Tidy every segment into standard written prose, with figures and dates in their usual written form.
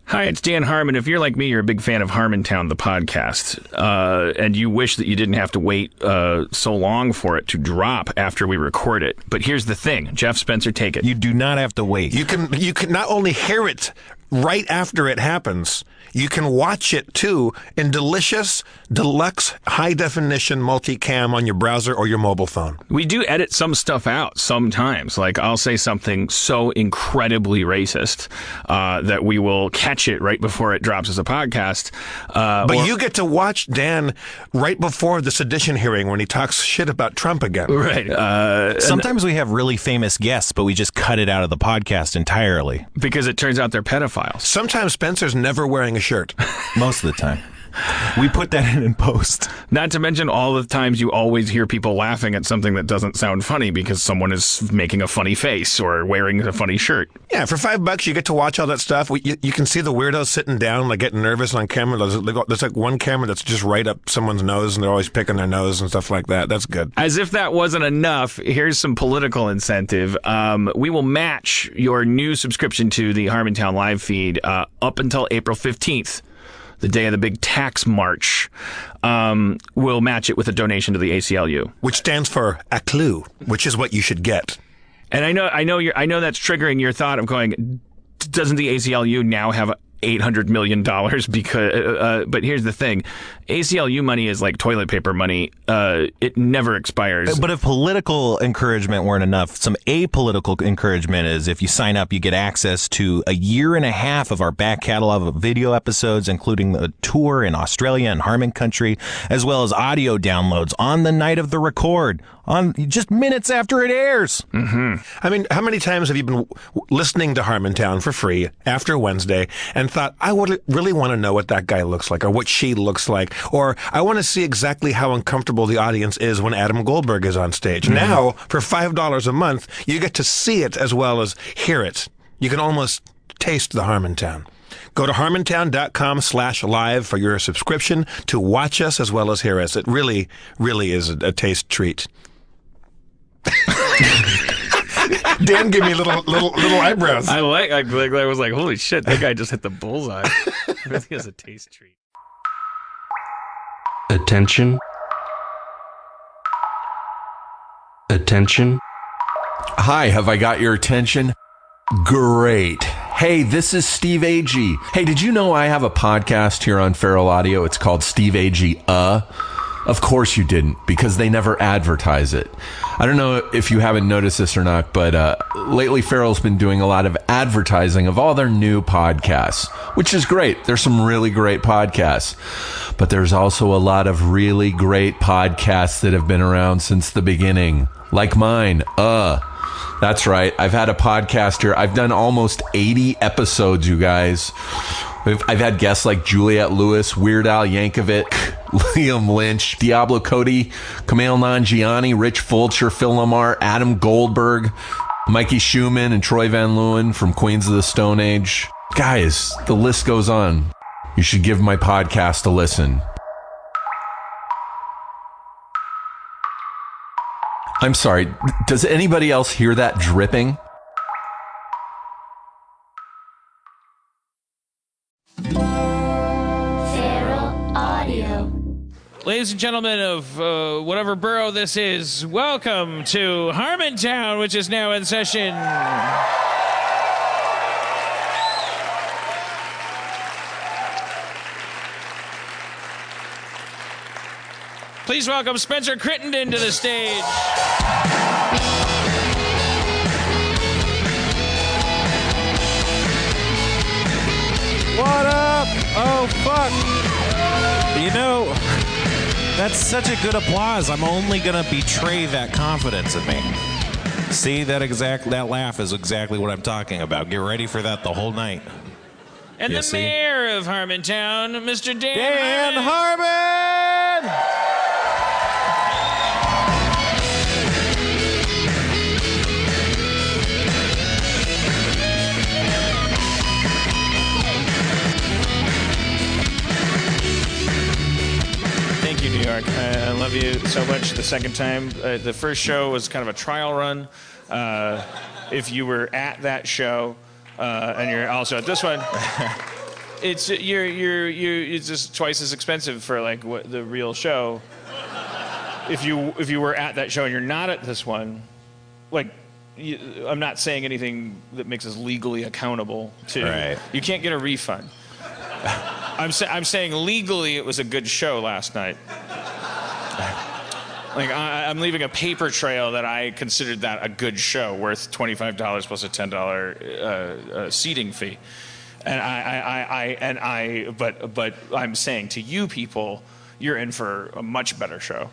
Hi, it's Dan Harmon. If you're like me, you're a big fan of Harmontown, the podcast, and you wish that you didn't have to wait so long for it to drop after we record it. But here's the thing. Jeff Spencer, take it. You do not have to wait. You can not only hear it right after it happens, you can watch it too in delicious, deluxe, high-definition multicam on your browser or your mobile phone. We do edit some stuff out sometimes. Like, I'll say something so incredibly racist that we will catch it right before it drops as a podcast. But you get to watch Dan right before the sedition hearing when he talks shit about Trump again. Right. Sometimes we have really famous guests, but we just cut it out of the podcast entirely. Because it turns out they're pedophiles. Sometimes Spencer's never wearing a shirt. Most of the time. We put that in post. Not to mention all the times you always hear people laughing at something that doesn't sound funny because someone is making a funny face or wearing a funny shirt. Yeah, for $5 you get to watch all that stuff. You can see the weirdos sitting down, like getting nervous on camera. There's like one camera that's just right up someone's nose, and they're always picking their nose and stuff like that. That's good. As if that wasn't enough, here's some political incentive. We will match your new subscription to the Harmontown live feed up until April 15th. The day of the big tax march, we'll match it with a donation to the ACLU, which stands for a clue, which is what you should get. And I know that's triggering your thought of going, doesn't the ACLU now have $800 million? Because, but here's the thing. ACLU money is like toilet paper money. It never expires. But if political encouragement weren't enough, some apolitical encouragement is if you sign up, you get access to a year and a half of our back catalog of video episodes, including the tour in Australia and Harmon Country, as well as audio downloads on the night of the record, on just minutes after it airs. Mm-hmm. I mean, how many times have you been listening to Harmontown for free after Wednesday and thought, I would really want to know what that guy looks like or what she looks like, or I want to see exactly how uncomfortable the audience is when Adam Goldberg is on stage. Mm-hmm. Now, for $5 a month, you get to see it as well as hear it. You can almost taste the Harmontown. Go to harmontown.com/live for your subscription to watch us as well as hear us. It really, really is a taste treat. Dan gave me little eyebrows. I was like, holy shit, that guy just hit the bullseye. I think it's a taste treat. Attention. Attention. Hi, have I got your attention? Great. Hey, this is Steve Agee. Hey, did you know I have a podcast here on Feral Audio? It's called Steve Agee. Of course you didn't, because they never advertise it. I don't know if you haven't noticed this or not, but lately Feral's been doing a lot of advertising of all their new podcasts, which is great. There's some really great podcasts. But there's also a lot of really great podcasts that have been around since the beginning, like mine. That's right. I've had a podcast here. I've done almost 80 episodes, you guys. I've had guests like Juliette Lewis, Weird Al Yankovic, Liam Lynch, Diablo Cody, Kumail Nanjiani, Rich Fulcher, Phil Lamar, Adam Goldberg, Mikey Schumann, and Troy Van Leeuwen from Queens of the Stone Age. Guys, the list goes on. You should give my podcast a listen. I'm sorry, does anybody else hear that dripping? Feral Audio. Ladies and gentlemen of whatever borough this is, welcome to Harmontown, which is now in session. Please welcome Spencer Crittenden to the stage. What up? Oh, fuck. You know, that's such a good applause. I'm only going to betray that confidence in me. See, that laugh is exactly what I'm talking about. Get ready for that the whole night. And the mayor of Harmontown, Mr. Dan Harmon! Thank you, New York. I love you so much. The second time, the first show was kind of a trial run. If you were at that show, and you're also at this one, it's it's just twice as expensive for like what the real show. If you were at that show and you're not at this one, like. I'm not saying anything that makes us legally accountable to. Right. You can't get a refund. I'm saying legally it was a good show last night. Like I'm leaving a paper trail that I considered that a good show, worth $25 plus a $10 seating fee. And but I'm saying to you people, you're in for a much better show.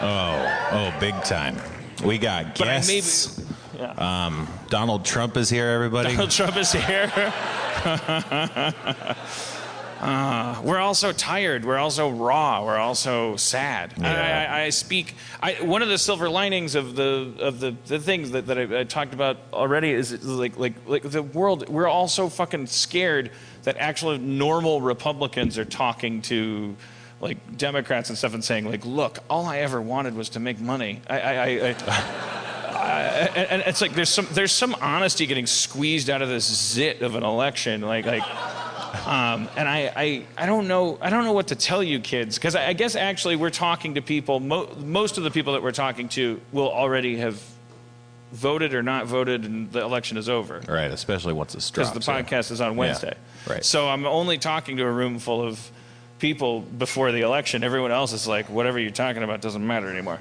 Oh, big time. We got guests. Yeah. Donald Trump is here, everybody. Donald Trump is here. We're all so tired. We're all so raw. We're all so sad. Yeah. One of the silver linings of the things that I talked about already is like the world. We're all so fucking scared that actually normal Republicans are talking to like Democrats and stuff and saying like, look, all I ever wanted was to make money. And it's like there's some honesty getting squeezed out of this zit of an election, and I don't know what to tell you kids, because I guess actually we're talking to people. Most of the people that we're talking to will already have voted or not voted, and the election is over. Right, especially once it's dropped. Because the podcast is on Wednesday. Yeah, right. So I'm only talking to a room full of people before the election. Everyone else is like, whatever you're talking about doesn't matter anymore.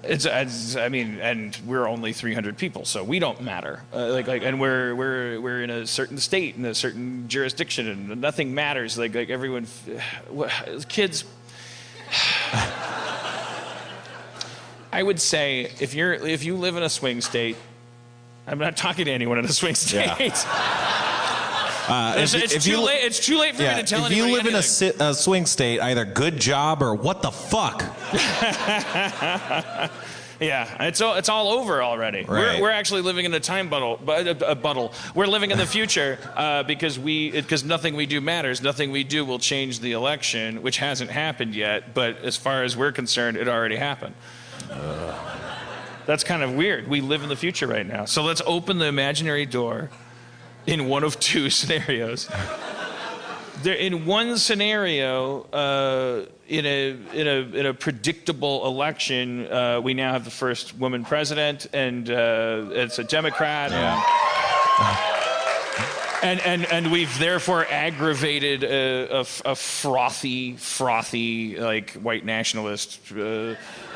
And we're only 300 people, so we don't matter. And we're in a certain state, in a certain jurisdiction, and nothing matters. Like everyone, kids. I would say if you live in a swing state, I'm not talking to anyone in a swing state. Yeah. It's too late. It's too late for me to tell anybody. If you live anything. in a swing state, either good job or what the fuck. Yeah, it's all over already. Right. We're actually living in a time bubble. We're living in the future because nothing we do matters. Nothing we do will change the election, which hasn't happened yet. But as far as we're concerned, it already happened. That's kind of weird. We live in the future right now. So let's open the imaginary door. In one of two scenarios. In one scenario, in a predictable election, we now have the first woman president, and it's a Democrat. Yeah. And we've therefore aggravated a frothy like white nationalist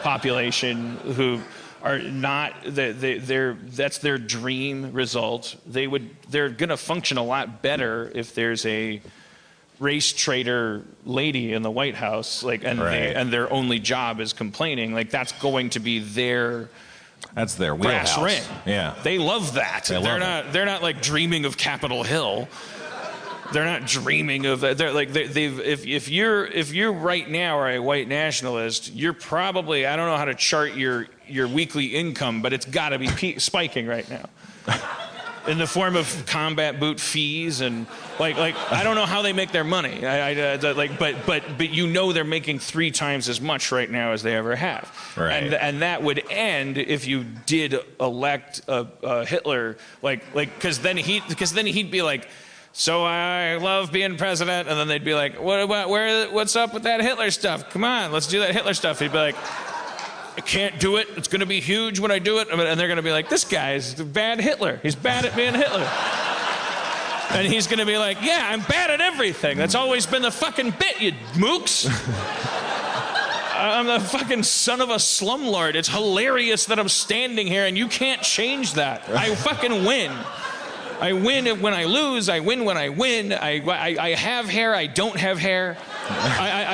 population who are not that's their dream result. They're gonna function a lot better if there's a race traitor lady in the White House, and their only job is complaining. Like that's going to be their wheelhouse. brass ring. Yeah, they love that. They're not like dreaming of Capitol Hill. They're not dreaming of that. They're like if you're right now are a white nationalist, you're probably, I don't know how to chart your weekly income, but it's got to be spiking right now. In the form of combat boot fees and like I don't know how they make their money. But you know they're making 3 times as much right now as they ever have. Right. And that would end if you did elect a Hitler, because then he'd be like, so I love being president, and then they'd be like, what's up with that Hitler stuff? Come on, let's do that Hitler stuff. He'd be like, I can't do it. It's going to be huge when I do it. And they're going to be like, this guy's a bad Hitler. He's bad at being Hitler. And he's going to be like, yeah, I'm bad at everything. That's always been the fucking bit, you mooks. I'm the fucking son of a slumlord. It's hilarious that I'm standing here and you can't change that. I fucking win. I win when I lose. I win when I win. I have hair. I don't have hair.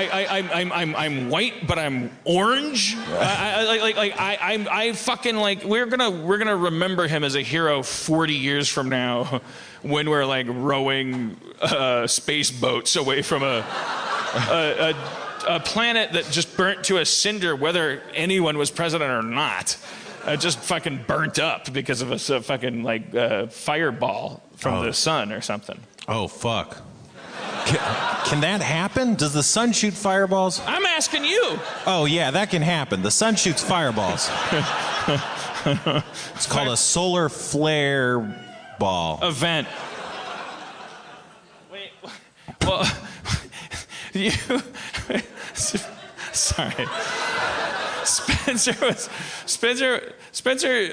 I'm white, but I'm orange. I fucking like. We're gonna remember him as a hero 40 years from now, when we're like rowing space boats away from a planet that just burnt to a cinder, whether anyone was president or not. Just fucking burnt up because of a fucking fireball from the sun or something. Oh fuck. Can that happen? Does the sun shoot fireballs? I'm asking you. Oh yeah, that can happen. The sun shoots fireballs. It's called a solar flare ball. Event. Well, you. Sorry. Spencer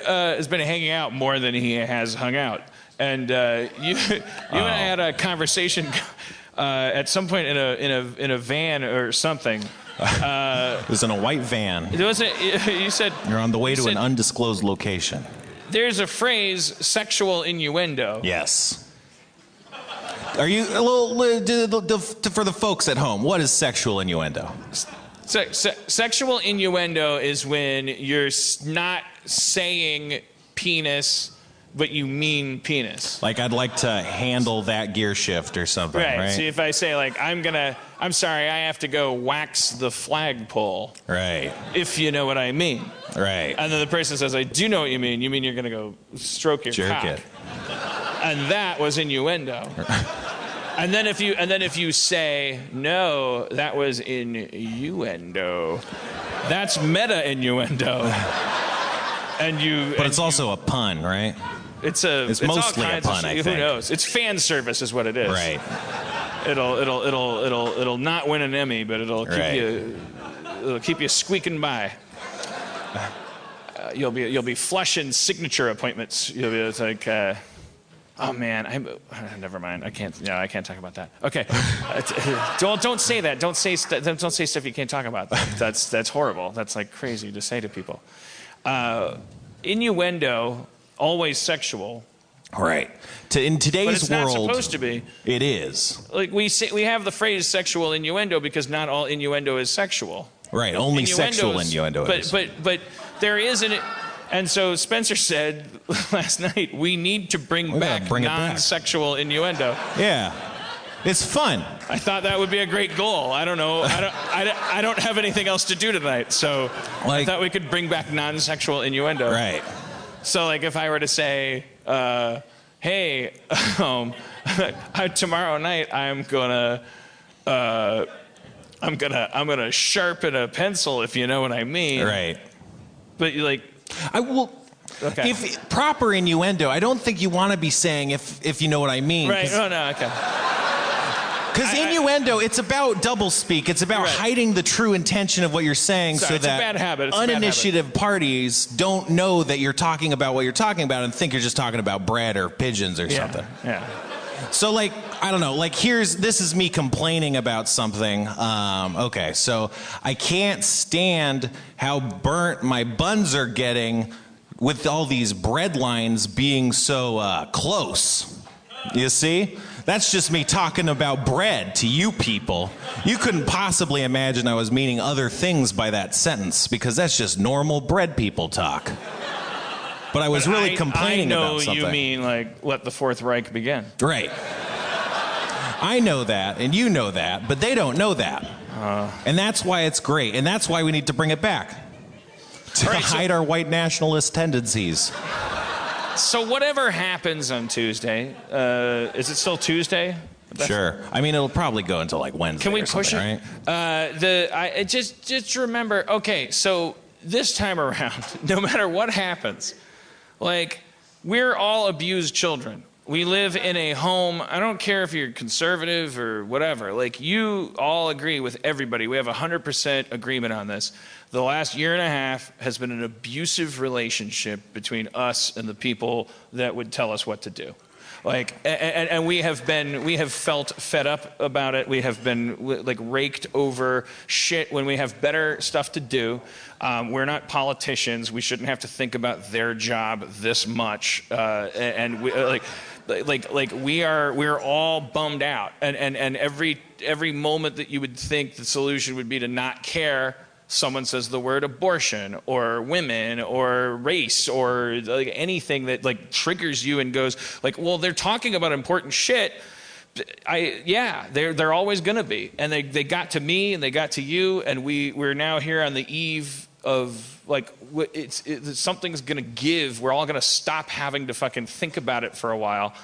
has been hanging out more than he has hung out, and you and I had a conversation at some point in a van or something. It was in a white van. It wasn't. You said You're on the way to an undisclosed location. There's a phrase, sexual innuendo. Yes. Are you for the folks at home? What is sexual innuendo? Sexual innuendo is when you're not saying penis, but you mean penis. Like, I'd like to handle that gear shift or something, right? See, if I say, like, I'm sorry, I have to go wax the flagpole. Right. If you know what I mean. Right. And then the person says, I do know what you mean. You mean you're going to go stroke your Jerk cock. it. And that was innuendo. And then if you say, no, that was innuendo, that's meta innuendo. But it's also a pun, right? It's mostly all kinds a pun, of, I who think. knows? It's fan service is what it is. Right. It'll not win an Emmy, but it'll keep you squeaking by. You'll be flushing signature appointments. You'll be it's like, oh man, never mind. I can't talk about that. Okay, don't say that. Don't say stuff you can't talk about. That's horrible. That's like crazy to say to people. Innuendo, always sexual. Right. In today's but it's world, not supposed to be. It is. Like we have the phrase sexual innuendo because not all innuendo is sexual. Right. Only sexual innuendo is. But there is and so Spencer said last night we need to bring back non-sexual innuendo. Yeah. It's fun. I thought that would be a great goal. I don't know. I don't have anything else to do tonight, so I thought we could bring back non-sexual innuendo. Right. So, like, if I were to say, "Hey, tomorrow night I'm gonna sharpen a pencil," if you know what I mean. Right. But you like, I will. Okay. If proper innuendo, I don't think you want to be saying if you know what I mean. Right. Oh no. Okay. Because innuendo, it's about doublespeak. It's about hiding the true intention of what you're saying so that uninitiative parties don't know that you're talking about what you're talking about and think you're just talking about bread or pigeons or something. Yeah. So, like, I don't know. Like, this is me complaining about something. Okay, so I can't stand how burnt my buns are getting with all these bread lines being so close. You see? That's just me talking about bread to you people. You couldn't possibly imagine I was meaning other things by that sentence because that's just normal bread people talk. But I was really complaining about something. I know you mean, like, let the Fourth Reich begin. Right. I know that, and you know that, but they don't know that. And that's why it's great, and that's why we need to bring it back. To hide our white nationalist tendencies. So whatever happens on Tuesday, is it still Tuesday? Sure. I mean, it'll probably go until like Wednesday. Can we push it? Right? Just remember. Okay, so this time around, no matter what happens, like we're all abused children. We live in a home. I don't care if you're conservative or whatever. Like you all agree with everybody. We have 100% agreement on this. The last year and a half has been an abusive relationship between us and the people that would tell us what to do. Like, and we have felt fed up about it. We have been like raked over shit when we have better stuff to do. We're not politicians. We shouldn't have to think about their job this much. And we we're all bummed out. And every moment that you would think the solution would be to not care, someone says the word abortion or women or race or like anything that like triggers you and goes like, well, they're talking about important shit. They're always gonna be. And they got to me and they got to you, and we're now here on the eve of like something's gonna give. We're all gonna stop having to fucking think about it for a while.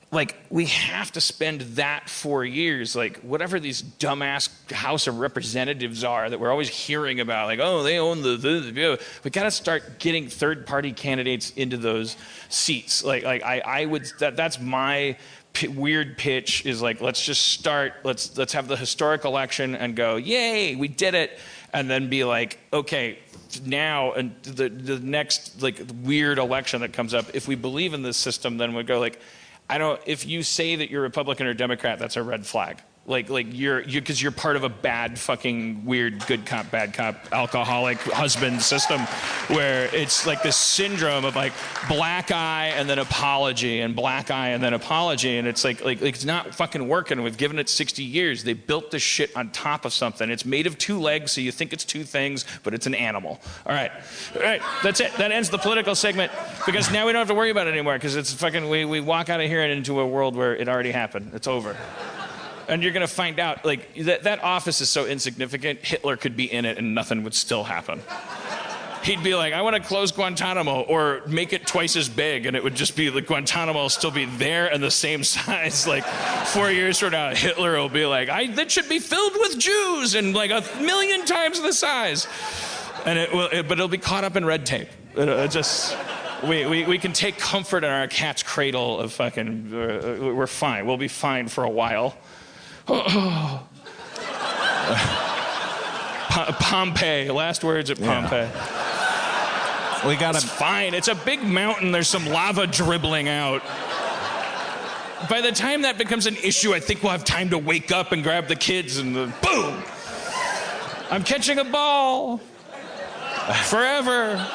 Like, we have to spend that 4 years, like, whatever these dumbass House of Representatives are that we're always hearing about, like, oh, they own the we got to start getting third-party candidates into those seats. That's my weird pitch is like, let's just start, let's have the historic election and go, yay, we did it, and then be like, okay, now and the next like weird election that comes up, if we believe in this system, then we go like, if you say that you're Republican or Democrat, that's a red flag. Like because you're part of a bad fucking weird good cop bad cop alcoholic husband system where it's like this syndrome of like black eye and then apology and black eye and then apology, and it's like it's not fucking working. We've given it 60 years. They built this shit on top of something. It's made of 2 legs, so you think it's 2 things, but it's an animal. All right, that's it. That ends the political segment because now we don't have to worry about it anymore because it's fucking we walk out of here and into a world where it already happened. It's over. And you're going to find out, like, that office is so insignificant, Hitler could be in it and nothing would still happen. He'd be like, I want to close Guantanamo or make it twice as big, and it would just be like Guantanamo will still be there and the same size. Like 4 years from now, Hitler will be like, that should be filled with Jews and like 1,000,000 times the size. And but it'll be caught up in red tape. We can take comfort in our cat's cradle of fucking, we're fine. We'll be fine for a while. Pompeii. Last words at Pompeii. It's fine. It's a big mountain. There's some lava dribbling out. By the time that becomes an issue, I think we'll have time to wake up and grab the kids and boom! I'm catching a ball. Forever.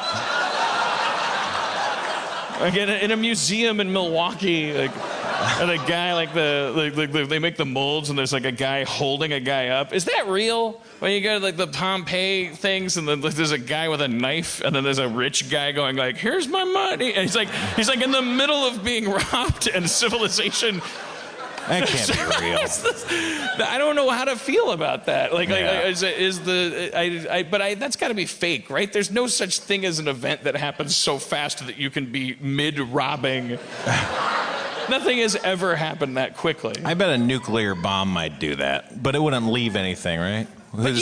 Again, in a museum in Milwaukee, like, and a guy like they make the molds and there's like a guy holding a guy up. Is that real? When you go to like the Pompeii things and then there's a guy with a knife and then there's a rich guy going like, "Here's my money," and he's like in the middle of being robbed and civilization. That can't be real. I don't know how to feel about that. That's got to be fake, right? There's no such thing as an event that happens so fast that you can be mid-robbing. Nothing has ever happened that quickly. I bet a nuclear bomb might do that, but it wouldn't leave anything, right? But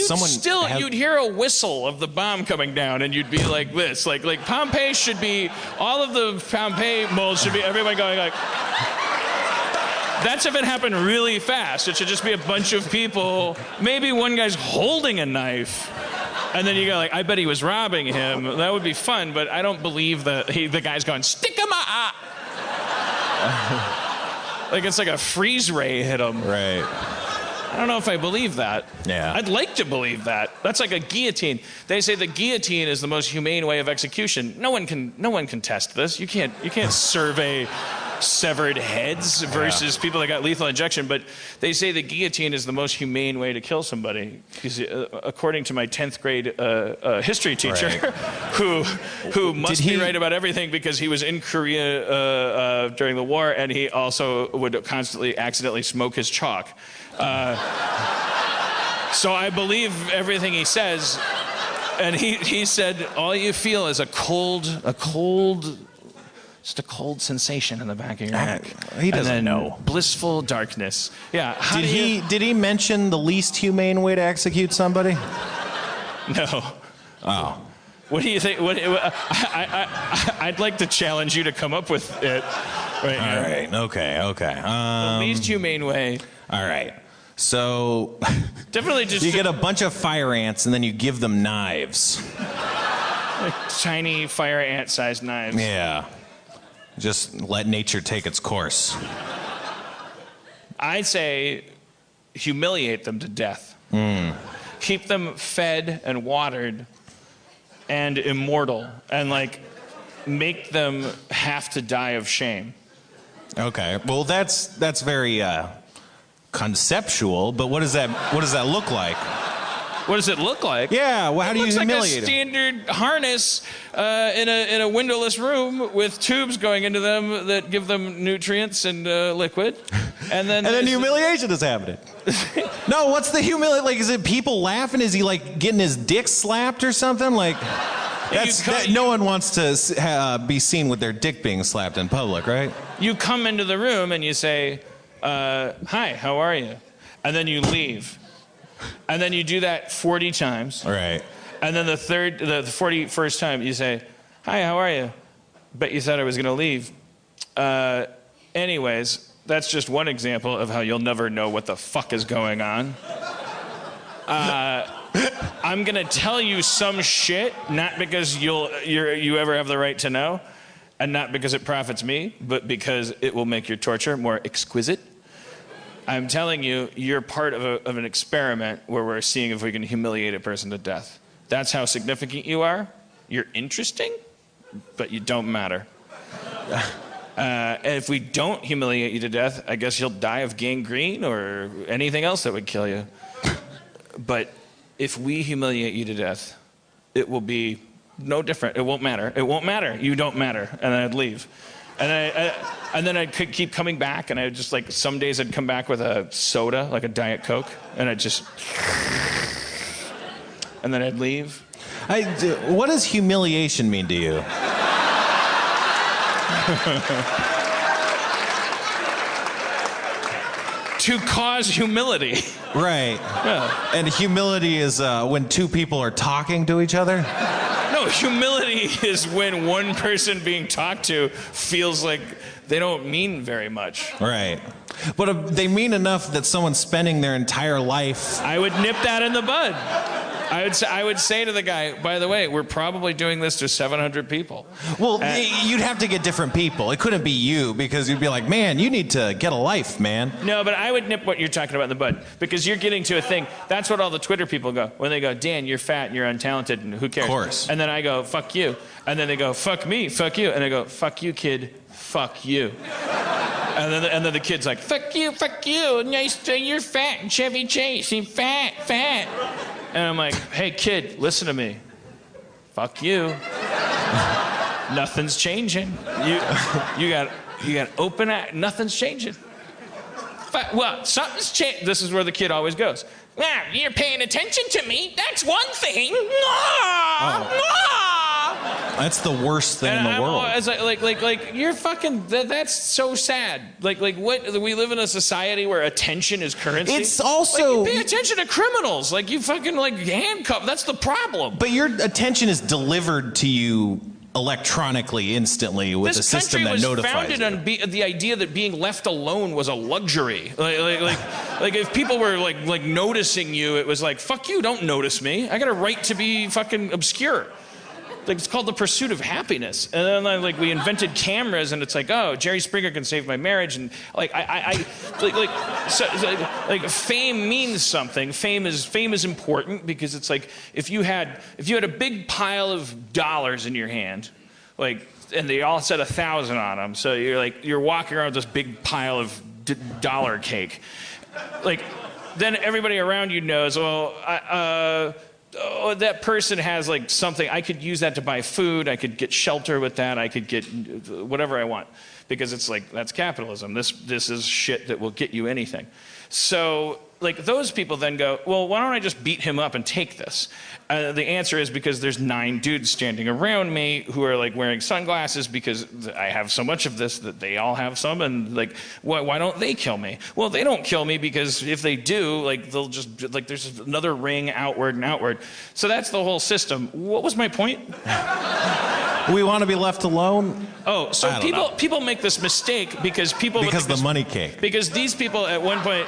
you'd hear a whistle of the bomb coming down, and you'd be like this, like Pompeii should be, all of the Pompeii molds should be everyone going like. That's if it happened really fast. It should just be a bunch of people. Maybe one guy's holding a knife. And then you go like, I bet he was robbing him. That would be fun, but I don't believe the guy's going, stick him out. Like it's like a freeze ray hit him. Right. I don't know if I believe that. Yeah. I'd like to believe that. That's like a guillotine. They say the guillotine is the most humane way of execution. No one can test this. You can't survey severed heads versus people that got lethal injection, but they say the guillotine is the most humane way to kill somebody because according to my 10th grade history teacher, right. who must be right about everything because he was in Korea during the war and he also would constantly accidentally smoke his chalk. So I believe everything he says, and he said all you feel is a cold sensation in the back of your neck. He doesn't know. Blissful darkness. Yeah. Did he mention the least humane way to execute somebody? No. Oh. What do you think? I'd like to challenge you to come up with it right now. All right. Okay. The least humane way. All right. So definitely just you get a bunch of fire ants and then you give them knives. Like tiny fire ant-sized knives. Yeah. Just let nature take its course. I'd say humiliate them to death. Keep them fed and watered and immortal and like make them have to die of shame. Okay. Well, that's very conceptual, but what does that look like? What does it look like? Yeah, well, how do you humiliate It looks like a standard harness in a windowless room with tubes going into them that give them nutrients and liquid. And then humiliation is happening. No, what's the humiliation? Like, is it people laughing? Is he like getting his dick slapped or something? Like, no one wants to be seen with their dick being slapped in public, right? You come into the room and you say, hi, how are you? And then you leave. And then you do that 40 times. Right. And then the 41st time you say, hi, how are you? Bet you thought I was going to leave. Anyways, That's just one example of how you'll never know what the fuck is going on. I'm gonna tell you some shit, not because you ever have the right to know, and not because it profits me, but because it will make your torture more exquisite. I'm telling you, you're part of an experiment where we're seeing if we can humiliate a person to death. That's how significant you are. You're interesting, but you don't matter. And if we don't humiliate you to death, I guess you'll die of gangrene or anything else that would kill you. But if we humiliate you to death, it will be no different. It won't matter. It won't matter. You don't matter. And then I'd leave. And then I'd keep coming back, and I'd just like, some days I'd come back with a soda, like a Diet Coke, and I'd just, and then I'd leave. What does humiliation mean to you? To cause humility. Right. Yeah. And humility is when two people are talking to each other? No, humility is when one person being talked to feels like they don't mean very much. Right. But they mean enough that someone's spending their entire life... I would nip that in the bud. I would say to the guy, by the way, we're probably doing this to 700 people. Well, you'd have to get different people. It couldn't be you, because you'd be like, man, you need to get a life, man. No, but I would nip what you're talking about in the bud, because you're getting to a thing. That's what all the Twitter people go. When they go, Dan, you're fat and you're untalented, and who cares? Of course. And then I go, fuck you. And then they go, fuck me, fuck you. And I go, fuck you, kid, fuck you. And then the kid's like, fuck you, nice, you're fat, and Chevy Chase, you're fat. And I'm like, hey, kid, listen to me. Fuck you. Nothing's changing. You got open eye. Nothing's changing. Well, something's changed. This is where the kid always goes. Well, you're paying attention to me. That's one thing. That's the worst thing in the world. Like you're fucking. That's so sad. Like what? We live in a society where attention is currency. It's also you pay attention to criminals. Like you fucking like handcuff. That's the problem. But your attention is delivered to you electronically, instantly, with a system that notifies you. This country was founded on the idea that being left alone was a luxury. Like if people were like noticing you, it was like, fuck you, don't notice me. I got a right to be fucking obscure. Like it's called the pursuit of happiness. And then like we invented cameras, and it's like, oh, Jerry Springer can save my marriage, and like fame means something. Fame is important because it's like if you had a big pile of dollars in your hand, like, and they all said 1,000 on them, so you're walking around with this big pile of dollar cake, like then everybody around you knows, well, oh, that person has like something. I could use that to buy food. I could get shelter with that. I could get whatever I want, because it's like, that's capitalism. This is shit that will get you anything. So like those people then go, well, why don't I just beat him up and take this? The answer is because there's 9 dudes standing around me who are like wearing sunglasses because I have so much of this that they all have some, and like, why don't they kill me? Well, they don't kill me because if they do, like they'll just, like there's another ring outward and outward. So that's the whole system. What was my point? We want to be left alone? Oh, so people make this mistake because the money cake. Because these people at one point,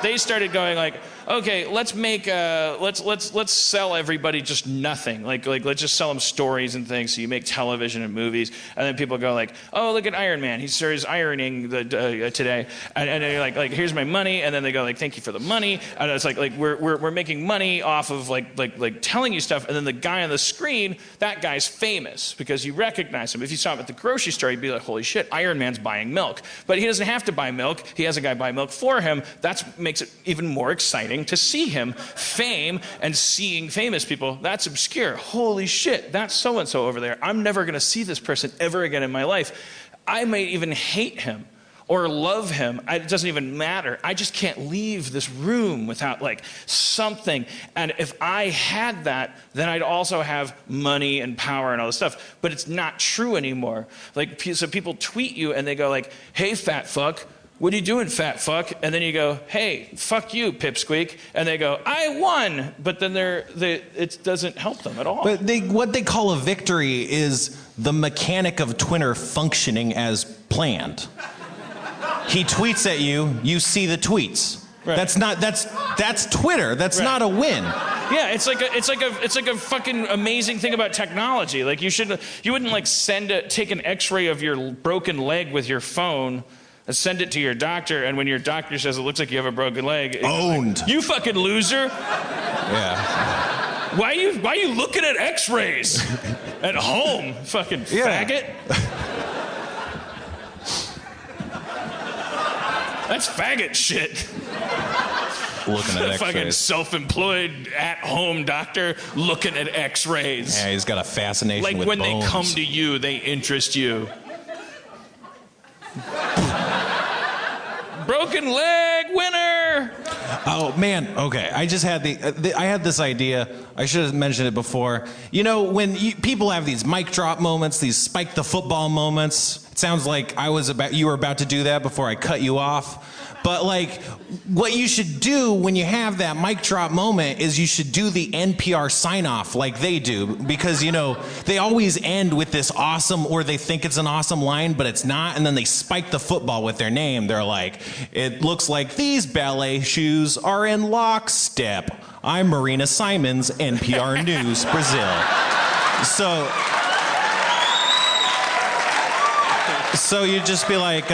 they started going like, okay, let's make let's sell everybody just nothing. Like let's just sell them stories and things. So you make television and movies, and then people go like, oh, look at Iron Man. He starts ironing today, and they're like here's my money, and then they go like, thank you for the money, and it's like we're making money off of like telling you stuff, and then the guy on the screen, that guy's famous because you recognize him. If you saw him at the grocery store, you'd be like, holy shit, Iron Man's buying milk, but he doesn't have to buy milk. He has a guy buy milk for him. That makes it even more exciting to see him. Fame and seeing famous people, that's obscure. Holy shit, that's so-and-so over there. I'm never going to see this person ever again in my life. I might even hate him or love him. It doesn't even matter. I just can't leave this room without like something. And if I had that, then I'd also have money and power and all this stuff. But it's not true anymore. Like, so people tweet you and they go like, hey, fat fuck, what are you doing, fat fuck? And then you go, hey, fuck you, pipsqueak. And they go, I won. But then it doesn't help them at all. But what they call a victory is the mechanic of Twitter functioning as planned. He tweets at you. You see the tweets. Right. That's Twitter. That's Right. not a win. Yeah, it's like a fucking amazing thing about technology. Like you wouldn't like take an X-ray of your broken leg with your phone and send it to your doctor, and when your doctor says it looks like you have a broken leg, Owned. Like, you fucking loser. Yeah. Why are you looking at X-rays at home, fucking faggot? That's faggot shit. Looking at Fucking X-rays. self-employed at-home doctor looking at X-rays. Yeah, he's got a fascination Like with when bones. they come to you, they interest you. Broken leg winner. Oh man, okay. I just had I had this idea. I should have mentioned it before. You know, when people have these mic drop moments, these spike the football moments. It sounds like you were about to do that before I cut you off. But like, what you should do when you have that mic drop moment is you should do the NPR sign off like they do, because you know they always end with this awesome, or they think it's an awesome line, but it's not, and then they spike the football with their name. They're like, it looks like these ballet shoes are in lockstep. I'm Marina Simons, NPR News, Brazil. So you'd just be like,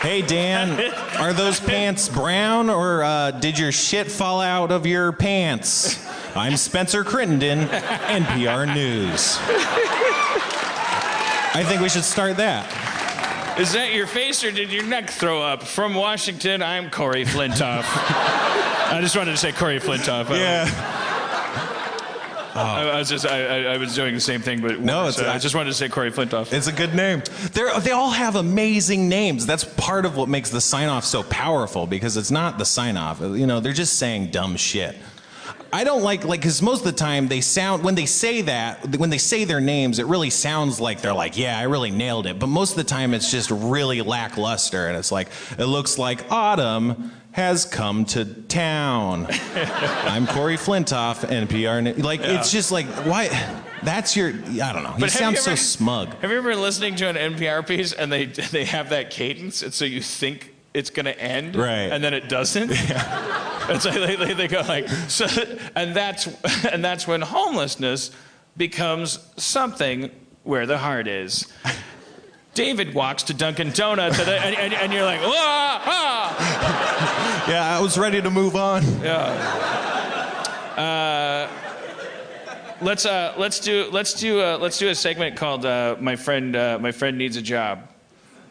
hey, Dan, are those pants brown, or did your shit fall out of your pants? I'm Spencer Crittenden, NPR News. I think we should start that. Is that your face or did your neck throw up? From Washington, I'm Corey Flintoff. I just wanted to say Corey Flintoff. Yeah. I was doing the same thing, but No, I just wanted to say Corey Flintoff. It's a good name. They all have amazing names. That's part of what makes the sign-off so powerful, because it's not the sign-off. You know, they're just saying dumb shit. I don't like, because most of the time when they say their names, it really sounds like they're like, yeah, I really nailed it. But most of the time it's just really lackluster, and it's like, it looks like autumn has come to town. I'm Corey Flintoff, NPR. Like, it's just like, why? That's I don't know. He sounds so smug. Have you ever listening to an NPR piece and they have that cadence, and so you think it's gonna end, right? And then it doesn't. Yeah. It's like they go like, so, and that's when homelessness becomes something where the heart is. David walks to Dunkin' Donuts, and you're like, ah, ah. Yeah, I was ready to move on. Yeah. Let's do a segment called My Friend Needs a Job.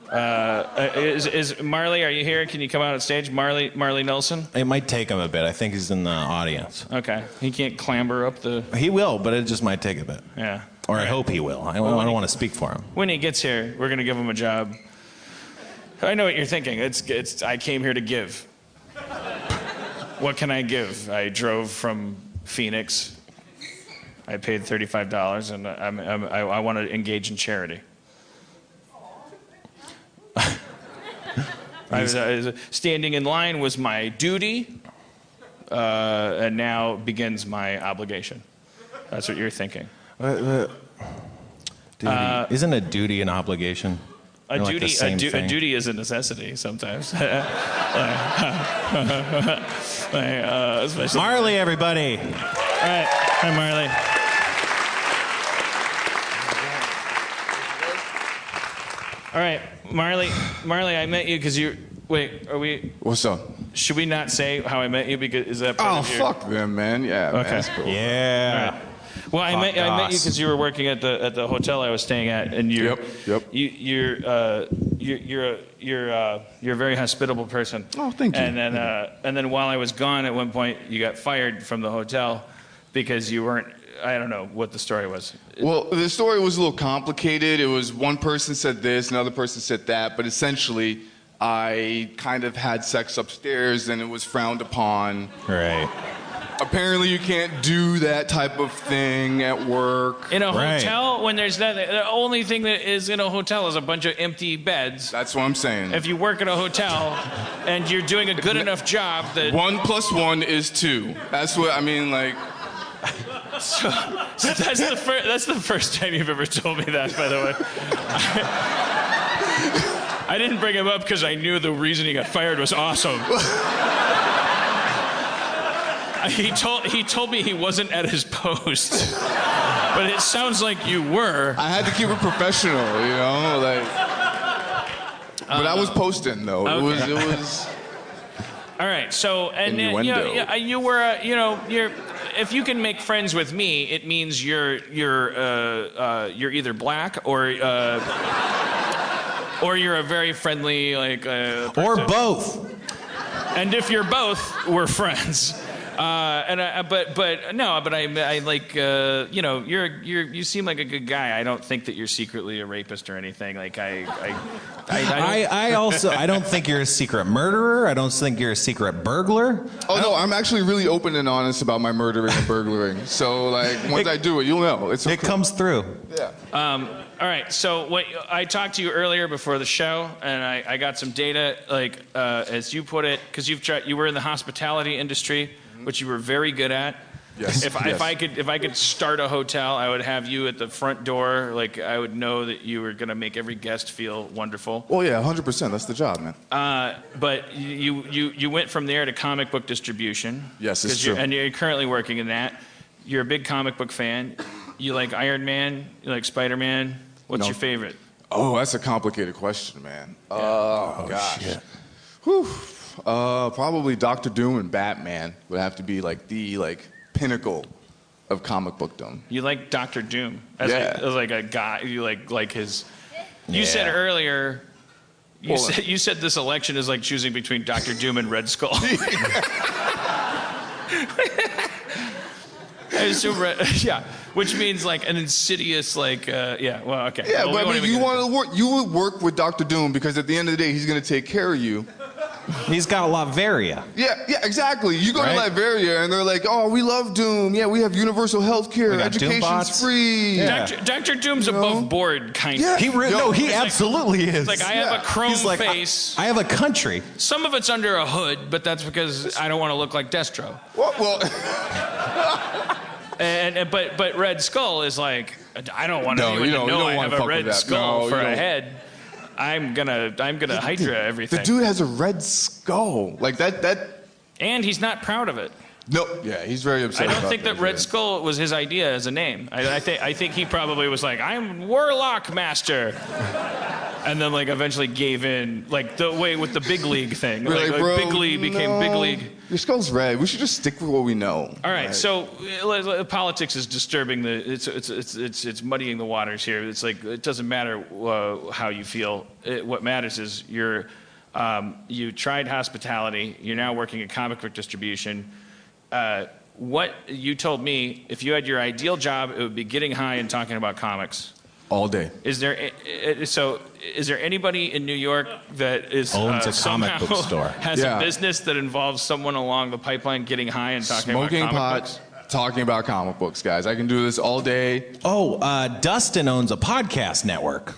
Is Marley? Are you here? Can you come out on stage, Marley Nelson? It might take him a bit. I think he's in the audience. Okay, he can't clamber up the. He will, but it just might take a bit. Yeah. Or I hope he will. I don't want to speak for him. When he gets here, we're gonna give him a job. I know what you're thinking. It's I came here to give. What can I give? I drove from Phoenix. I paid $35, and I want to engage in charity. Standing in line was my duty, and now begins my obligation. That's what you're thinking. Duty. Isn't a duty an obligation? A duty is a necessity sometimes. Marley, everybody. All right. Hi, Marley. All right, Marley, I met you because you. Wait, are we? What's up? Should we not say how I met you because is that part of your... fuck them, man. Yeah. Okay. Man, that's cool. Yeah. All right. Well, I met you because you were working at the hotel I was staying at, and you're a very hospitable person. Oh, thank you. And then while I was gone, at one point you got fired from the hotel because you weren't. I don't know what the story was. Well, the story was a little complicated. It was one person said this, another person said that, but essentially I kind of had sex upstairs and it was frowned upon. Right. Apparently you can't do that type of thing at work. In a hotel, when there's nothing, the only thing that is in a hotel is a bunch of empty beds. That's what I'm saying. If you work at a hotel and you're doing a good enough job that... 1 + 1 is 2. That's what I mean, like... So that's the first time you've ever told me that, by the way. I didn't bring him up because I knew the reason he got fired was awesome. He told me he wasn't at his post, but it sounds like you were. I had to keep it professional, you know, but I was posting though. Okay. It was. All right, so and Innuendo. you were you're. If you can make friends with me, it means you're either black or you're a very friendly person. Or both. And if you're both, we're friends. But I like you seem like a good guy. I don't think that you're secretly a rapist or anything. Like I don't think you're a secret murderer. I don't think you're a secret burglar. Oh no, I'm actually really open and honest about my murdering and burglaring. So like once I do it, you'll know. It comes through. Yeah. All right, so I talked to you earlier before the show, and I got some data, like as you put it, because you were in the hospitality industry, which you were very good at. Yes. If I could start a hotel, I would have you at the front door. Like I would know that you were gonna make every guest feel wonderful. Well, yeah, 100%. That's the job, man. But you went from there to comic book distribution. Yes, it's true. And you're currently working in that. You're a big comic book fan. You like Iron Man. You like Spider-Man. What's your favorite? Oh, that's a complicated question, man. Oh gosh. Shit. Whew. Probably Doctor Doom and Batman would have to be like the pinnacle of comic bookdom. You like Doctor Doom as like a guy. You like his. You Yeah. said earlier. You said this election is like choosing between Doctor Doom and Red Skull. Yeah, which means like an insidious well, okay. Yeah, well, but I mean, you would work with Doctor Doom because at the end of the day, he's going to take care of you. He's got Latveria. Yeah, exactly. You go Right? to Latveria and they're like, oh, we love Doom. Yeah, we have universal health care. We got Education's Doombots. free. Yeah. Dr. Doom's above board, kind of. Yeah. He absolutely is. Like I have a chrome He's like, face. I have a country. Some of it's under a hood, but that's because I don't want to look like Destro. Well But Red Skull is like, I don't want anyone to know I have a red skull for a head. I'm gonna Hydra everything. the dude has a red skull. Like that. And he's not proud of it. No. Yeah, he's very upset. I don't think that Red Skull was his idea as a name. I think he probably was like, I'm Warlock Master. And then like eventually gave in, like the way with the big league thing. Like, bro, Big League became Big League. Your skull's red. We should just stick with what we know. All right, so politics is disturbing it's muddying the waters here. It's like it doesn't matter how you feel. What matters is you tried hospitality. You're now working at comic book distribution. What you told me, if you had your ideal job, it would be getting high and talking about comics. All day. Is there anybody in New York that is Owns a comic somehow book store? has a business that involves someone along the pipeline getting high and talking Smoking about comic pot, books? talking about comic books, guys. I can do this all day. Oh, Dustin owns a podcast network.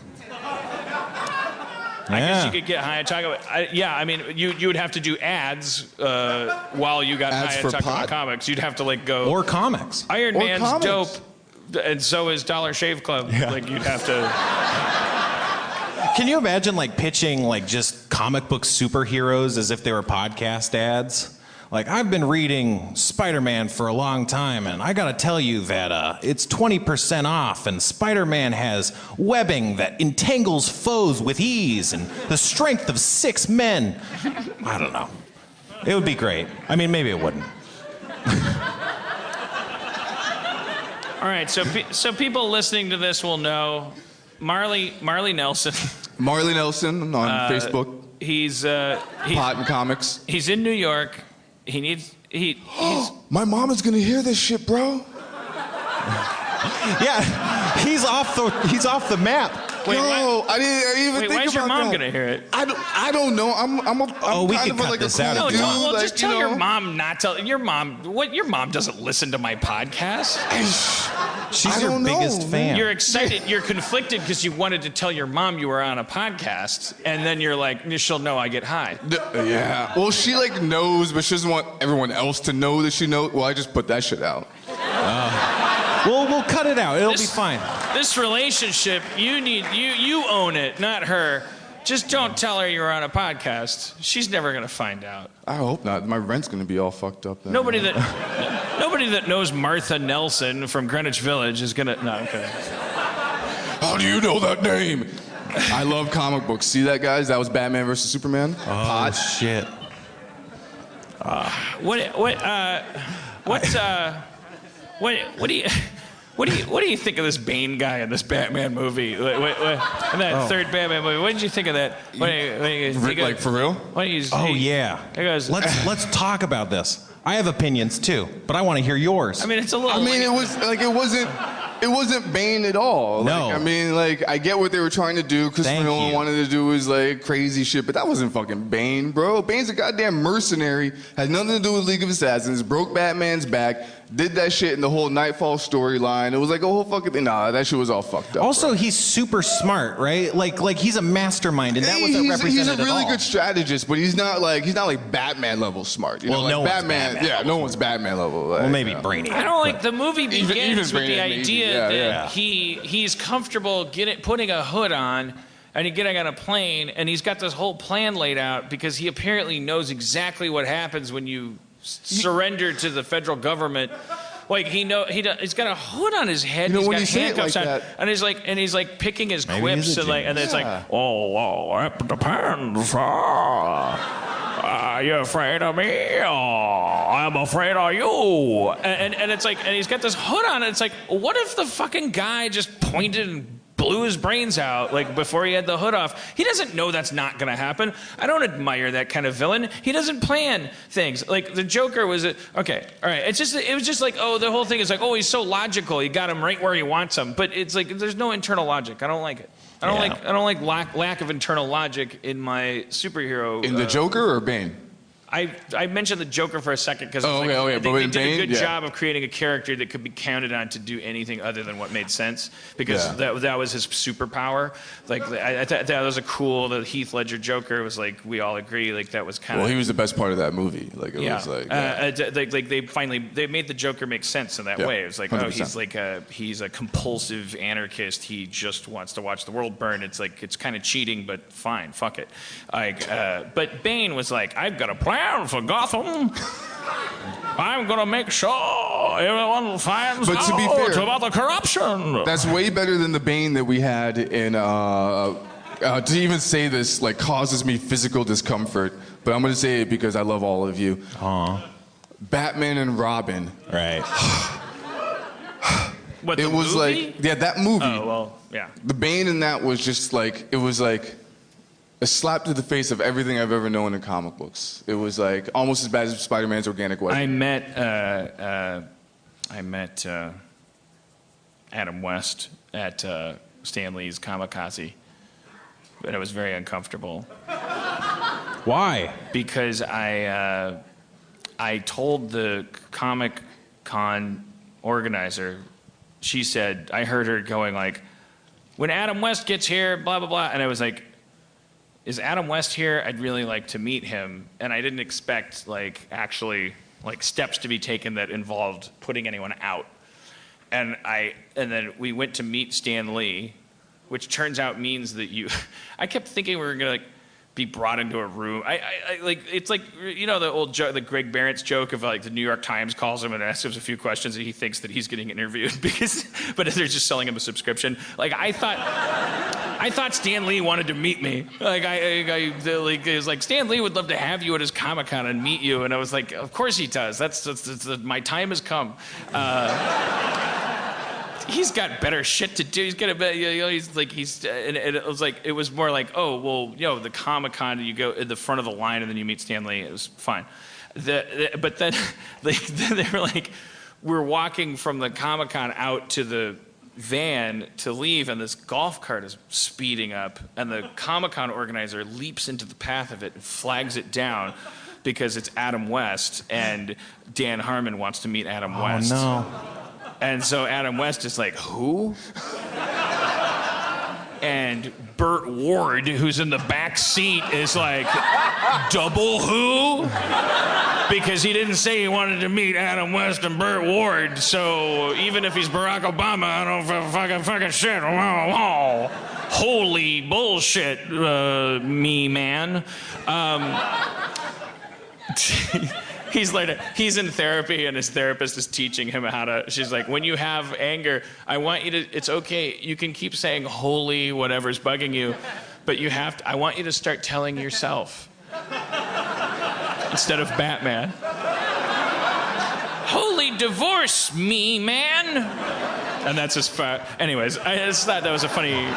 I guess you could get high and talk about. I mean, you would have to do ads while you got Ads high for and talk about pot? comics. You'd have to like go. Or comics. Iron or Man's comics. dope, and so is Dollar Shave Club. Yeah. Like you'd have to. Can you imagine like pitching like just comic book superheroes as if they were podcast ads? Like, I've been reading Spider-Man for a long time, and I gotta tell you that it's 20% off, and Spider-Man has webbing that entangles foes with ease, and the strength of 6 men. I don't know. It would be great. I mean, maybe it wouldn't. All right, so people listening to this will know Marley Nelson. Marley Nelson on Facebook. He's Pot and Comics. He's in New York. He's My mom is gonna hear this shit, bro. Yeah, he's off the map. Wait, Yo, I didn't even wait, think why's your about mom that. gonna hear it? I don't know. I'm we kind could of cut like this a out cool if dude. you Well, like, just tell you your know. mom not tell your mom. What, your mom doesn't listen to my podcast. She's I your don't know, biggest fan. You're excited. You're conflicted because you wanted to tell your mom you were on a podcast, and then you're like, she'll know I get high. Yeah. Well, she like knows, but she doesn't want everyone else to know that she knows. Well, I just put that shit out. We'll cut it out. It'll be fine. This relationship, you own it, not her. Just don't tell her you were on a podcast. She's never gonna find out. I hope not. My rent's gonna be all fucked up then. Nobody that knows Martha Nelson from Greenwich Village is gonna. No, I'm kidding. How do you know that name? I love comic books. See that, guys? That was Batman versus Superman. Oh, shit. What do you think of this Bane guy in this Batman movie? In that third Batman movie, what did you think of that? Like for real? Yeah. He goes, Let's talk about this. I have opinions too, but I want to hear yours. I mean, it's a little. I mean, it wasn't Bane at all. No. Like, I mean, like, I get what they were trying to do. Christopher Nolan wanted to do was like crazy shit, but that wasn't fucking Bane, bro. Bane's a goddamn mercenary. Had nothing to do with League of Assassins. Broke Batman's back. Did that shit in the whole Nightfall storyline. It was like a whole fucking thing. Nah, that shit was all fucked up. Also, bro. He's super smart, right? Like he's a mastermind, and that wasn't represented He's a at really all. good strategist, but he's not like Batman level smart. You know, like no one's Batman. Batman level no one's Batman level. Like, Well, maybe Brainiac. I don't like the movie begins even with the Brainiac, idea maybe. that he's comfortable putting a hood on and he's getting on a plane and he's got this whole plan laid out because he apparently knows exactly what happens when you surrender to the federal government. Like he's got a hood on his head. You know, He's when got you say it handcuffs like on, that- and he's like picking his Maybe quips he's a and then it's like, genius. oh, it depends. Are you afraid of me? I'm afraid of you. And it's like, and he's got this hood on. And it's like, what if the fucking guy just pointed and blew his brains out like before he had the hood off? He doesn't know that's not gonna happen. I don't admire that kind of villain. He doesn't plan things. Like the Joker was okay, all right. It was just like, oh, the whole thing is like, oh, he's so logical. He got him right where he wants him. But it's like there's no internal logic. I don't like it. I don't like lack of internal logic in my superhero. In the Joker or Bane? I mentioned the Joker for a second because Oh, okay, I but think they in did a Bane, good yeah. job of creating a character that could be counted on to do anything other than what made sense because Yeah. that was his superpower. Like I thought that was the Heath Ledger Joker was like we all agree like that was kind of. Well, he was the best part of that movie. Like it was like. They made the Joker make sense in that Yeah, way. It was like 100%. he's a compulsive anarchist. He just wants to watch the world burn. It's like it's kind of cheating, but fine, fuck it. But Bane was like, I've got a plan for Gotham. I'm gonna make sure everyone finds But to be out fair- about the corruption. That's way better than the Bane that we had in. To even say this like causes me physical discomfort, but I'm gonna say it because I love all of you. Batman and Robin. Right. What, the It was movie? like that movie. Oh well, yeah. The Bane in that was just like it was like a slap to the face of everything I've ever known in comic books. It was like almost as bad as Spider-Man's organic weapon. I met Adam West at Stan Lee's Kamikaze, and it was very uncomfortable Why? because I told the Comic Con organizer, she said, I heard her going like, when Adam West gets here, blah, blah, blah, and I was like, is Adam West here? I'd really like to meet him. And I didn't expect actually steps to be taken that involved putting anyone out. And then we went to meet Stan Lee, which turns out means that I kept thinking we were gonna be brought into a room. It's like, you know, the old joke, the Greg Barrett's joke of like the New York Times calls him and asks him a few questions and he thinks that he's getting interviewed but they're just selling him a subscription. Like I thought Stan Lee wanted to meet me. It was like Stan Lee would love to have you at his Comic-Con and meet you, and I was like, of course he does. That's my time has come. He's got better shit to do. He's got and it was more like, oh well, the Comic-Con, you go in the front of the line and then you meet Stan Lee. It was fine. But then they were like, we're walking from the Comic-Con out to the van to leave, and this golf cart is speeding up, and the Comic-Con organizer leaps into the path of it and flags it down because it's Adam West, and Dan Harmon wants to meet Adam West. Oh no. And so Adam West is like, who? And Burt Ward, who's in the back seat, is like, double who? Because he didn't say he wanted to meet Adam West and Burt Ward. So even if he's Barack Obama, I don't fucking shit. holy bullshit, me man. He's in therapy, and his therapist is teaching him how to. She's like, when you have anger, I want you to. It's okay. You can keep saying holy whatever's bugging you, but you have to. I want you to start telling yourself instead of Batman. Holy divorce, me man. And that's as far. Anyways, I just thought that was a funny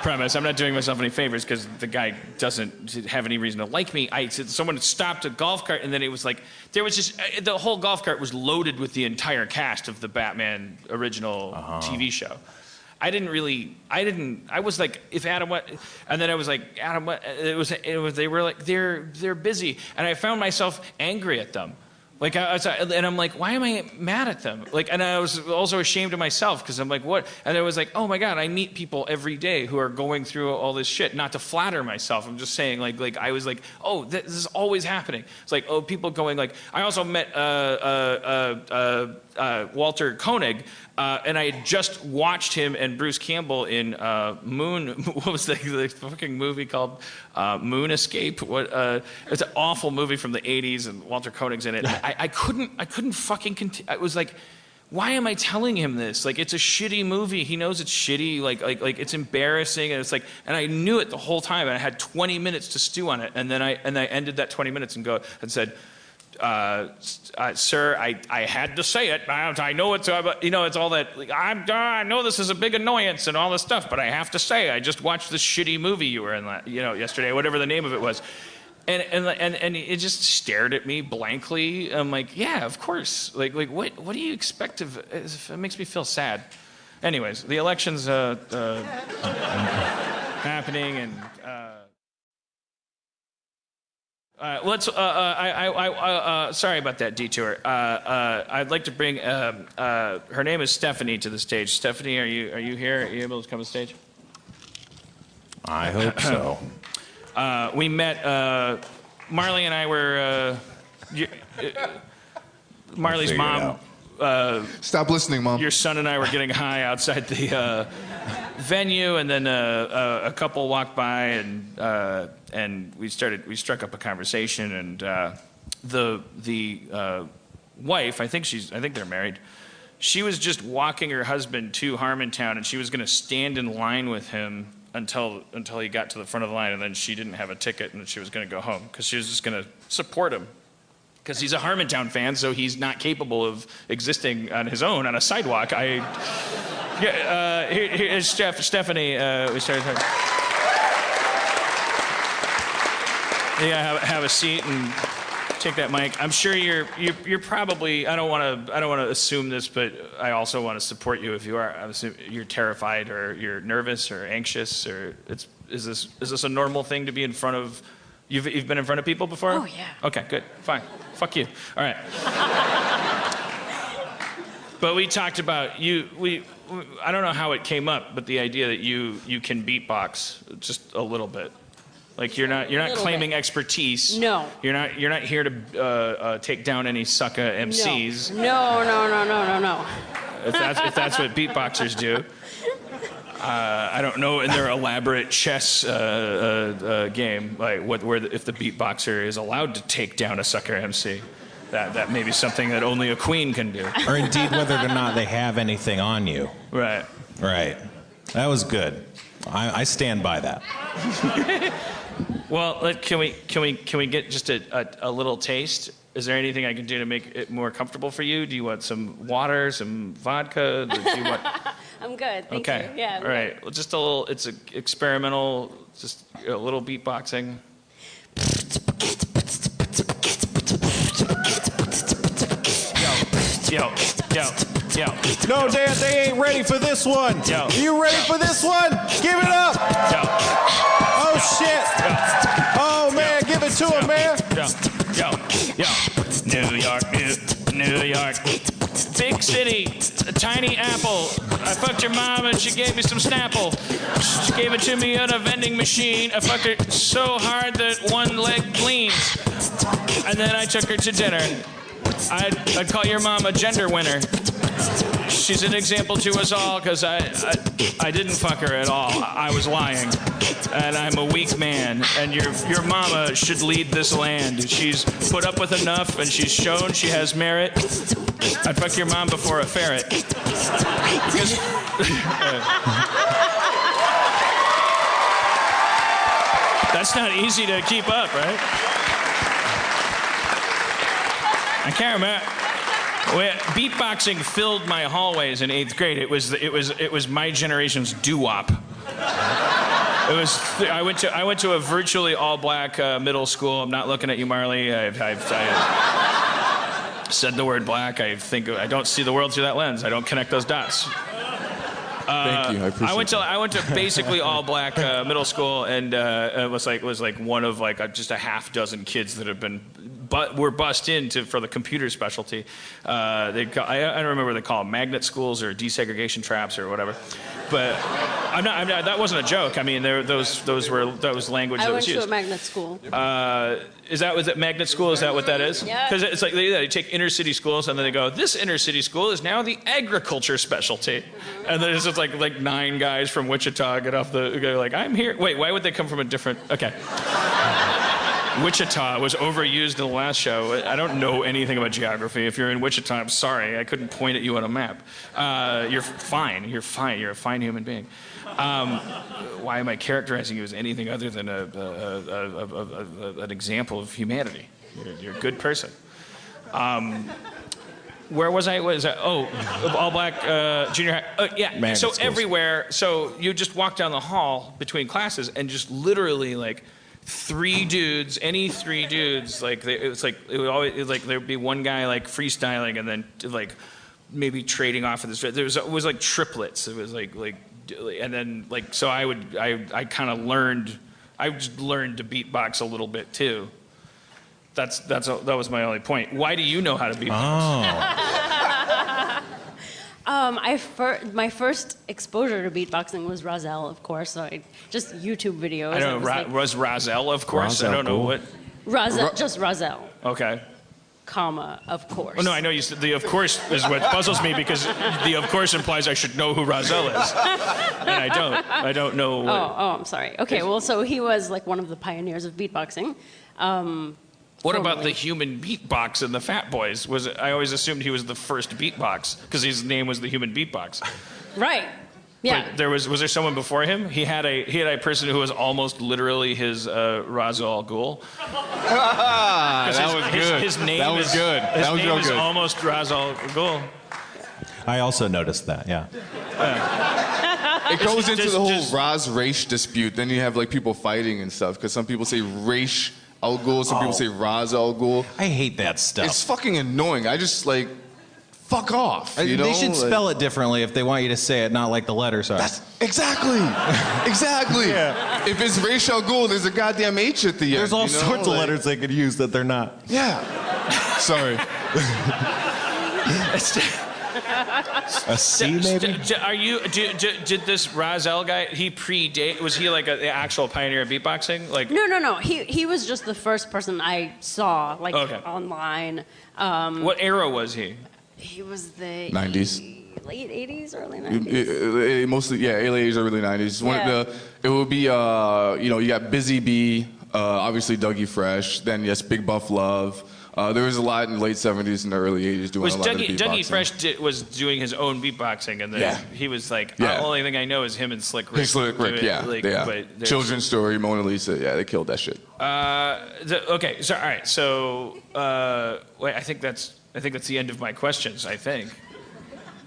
premise. I'm not doing myself any favors because the guy doesn't have any reason to like me. Someone stopped a golf cart, and then it was like there was just the whole golf cart was loaded with the entire cast of the Batman original TV show. I was like, if Adam what, and then I was like, Adam what, it was they were like they're busy, and I found myself angry at them. Like, and I'm like, why am I mad at them? Like, and I was also ashamed of myself because I'm like, what? And I was like, oh my God, I meet people every day who are going through all this shit. Not to flatter myself, I'm just saying, like I was like, oh, this is always happening. It's like, oh, people going like. I also met Walter Koenig, and I had just watched him and Bruce Campbell in Moon. What was the fucking movie called? Moon Escape. It's an awful movie from the '80s, and Walter Koenig's in it. I couldn't fucking continue. I was like, why am I telling him this? Like, it's a shitty movie. He knows it's shitty. Like it's embarrassing, and it's like, and I knew it the whole time. And I had 20 minutes to stew on it, and then I ended that 20 minutes and said. Sir, I had to say it. I know it's, it's all that. Like, I know this is a big annoyance and all this stuff, but I have to say, I just watched this shitty movie you were in, yesterday, whatever the name of it was, and it just stared at me blankly. I'm like, yeah, of course. Like what do you expect of? It makes me feel sad. Anyways, the election's happening, and. Let's. Sorry about that detour. I'd like to bring. Her name is Stephanie to the stage. Stephanie, are you here? Are you able to come to the stage? I hope so. We met. Marley and I were. Marley's mom. Stop listening, Mom. Your son and I were getting high outside the venue, and then a couple walked by, and we struck up a conversation, and the wife, I think they're married. She was just walking her husband to Harmontown, and she was going to stand in line with him until he got to the front of the line, and then she didn't have a ticket, and she was going to go home because she was just going to support him. Because he's a Harmontown fan, so he's not capable of existing on his own on a sidewalk. Here's Stephanie. We started talking. Yeah, have a seat and take that mic. I'm sure you're probably. I don't want to assume this, but I also want to support you if you are. You're terrified, or you're nervous, or anxious, or is this a normal thing to be in front of? You've been in front of people before? Oh, yeah. Okay, good. Fine. Fuck you. All right. But we talked about I don't know how it came up, but the idea that you can beatbox just a little bit. Like you're not claiming expertise. No. You're not here to take down any sucker MCs. No. If that's what beatboxers do. I don't know in their elaborate chess game, like if the beatboxer is allowed to take down a sucker MC, that may be something that only a queen can do. Or indeed whether or not they have anything on you. Right. Right. That was good. I stand by that. Well, can we get just a little taste? Is there anything I can do to make it more comfortable for you? Do you want some water, some vodka? Do you want... I'm good. Thank you. Yeah. All right. Well, just a little. It's an experimental. Just a little beatboxing. Yo. No, Dad, they ain't ready for this one. Yo. You ready for this one? Give it up. Yo. Oh, shit. Oh, man, give it to him, man. Yo. New York. Big city, a tiny apple. I fucked your mom and she gave me some Snapple. She gave it to me at a vending machine. I fucked her so hard that one leg bleeds. And then I took her to dinner. I'd call your mom a gender winner. She's an example to us all because I didn't fuck her at all. I was lying, and I'm a weak man. And your mama should lead this land. She's put up with enough, and she's shown she has merit. I'd fuck your mom before a ferret. Because, that's not easy to keep up, right? I can't remember. Beatboxing filled my hallways in 8th grade. It was my generation's doo-wop. I went to a virtually all-black middle school. I'm not looking at you, Marley. I've said the word black. I don't see the world through that lens. I don't connect those dots. Thank you. I appreciate I went to basically all black middle school, and it was like one of just a half dozen kids that have been were bussed in for the computer specialty. I don't remember what they call them, magnet schools or desegregation traps or whatever. But I'm not, that wasn't a joke. I mean, that was language that was used. I went to a magnet school. Was it magnet school? Is that what that is? Yeah. Because it's like they take inner city schools and then they go, this inner city school is now the agriculture specialty. Mm-hmm. And then it's just like 9 guys from Wichita go like, I'm here. Wait, why would they come from a different? Okay. Wichita was overused in the last show. I don't know anything about geography. If you're in Wichita, I'm sorry. I couldn't point at you on a map. You're fine. You're fine. You're a fine human being. Why am I characterizing you as anything other than an example of humanity? You're a good person. Where was I? What is that? Oh, all black junior high. Yeah. Magnet so schools. Everywhere. So you just walk down the hall between classes and just literally like 3 dudes, any 3 dudes, there'd be one guy like freestyling and then like maybe trading off of this. It was like triplets. It was like and then like so I kind of learned. I just learned to beatbox a little bit too. That was my only point. Why do you know how to beatbox? My first exposure to beatboxing was Rozelle, of course. So just YouTube videos. I don't know. Was Rozelle, of course? I don't know what. Just Rozelle. Okay. Comma, of course. Well, no, I know you said the of course is what puzzles me because the of course implies I should know who Rozelle is. And I don't. I don't know what. Oh, I'm sorry. Okay, well, so he was like one of the pioneers of beatboxing. What about the human beatbox and the Fat Boys? I always assumed he was the first beatbox because his name was the Human Beatbox. Right. Yeah. But was there someone before him? He had a person who was almost literally his Ra's al Ghul. That was good. His name that was good. His that was name real is good. almost Ra's al Ghul. I also noticed that, yeah. It goes into the whole Raz Raish dispute. Then you have like people fighting and stuff because some people say Raish al Ghul, some people say Raz al Ghul. I hate that stuff. It's fucking annoying. I just like fuck off. You know? They should spell it differently if they want you to say it, not like the letters are. That's exactly. Yeah. If it's Raish al Ghul, there's a goddamn H at the end. There's all sorts of letters they could use that they're not. Yeah. Sorry. A C maybe? Did this Rozelle guy, was he like the actual pioneer of beatboxing? Like No. He was just the first person I saw online. What era was he? He was the 90s. Late 80s, early 90s. Mostly, yeah, late 80s, early 90s. Yeah. It would be, you got Busy Bee, obviously Dougie Fresh, then yes, Big Buff Love. There was a lot in the late 70s and the early 80s doing a lot of beatboxing. Dougie Fresh was doing his own beatboxing, and then he was like, the only thing I know is him and Slick Rick. Slick Rick, But Children's Story, Mona Lisa, they killed that shit. Okay, so all right, so wait, I think that's the end of my questions. I think.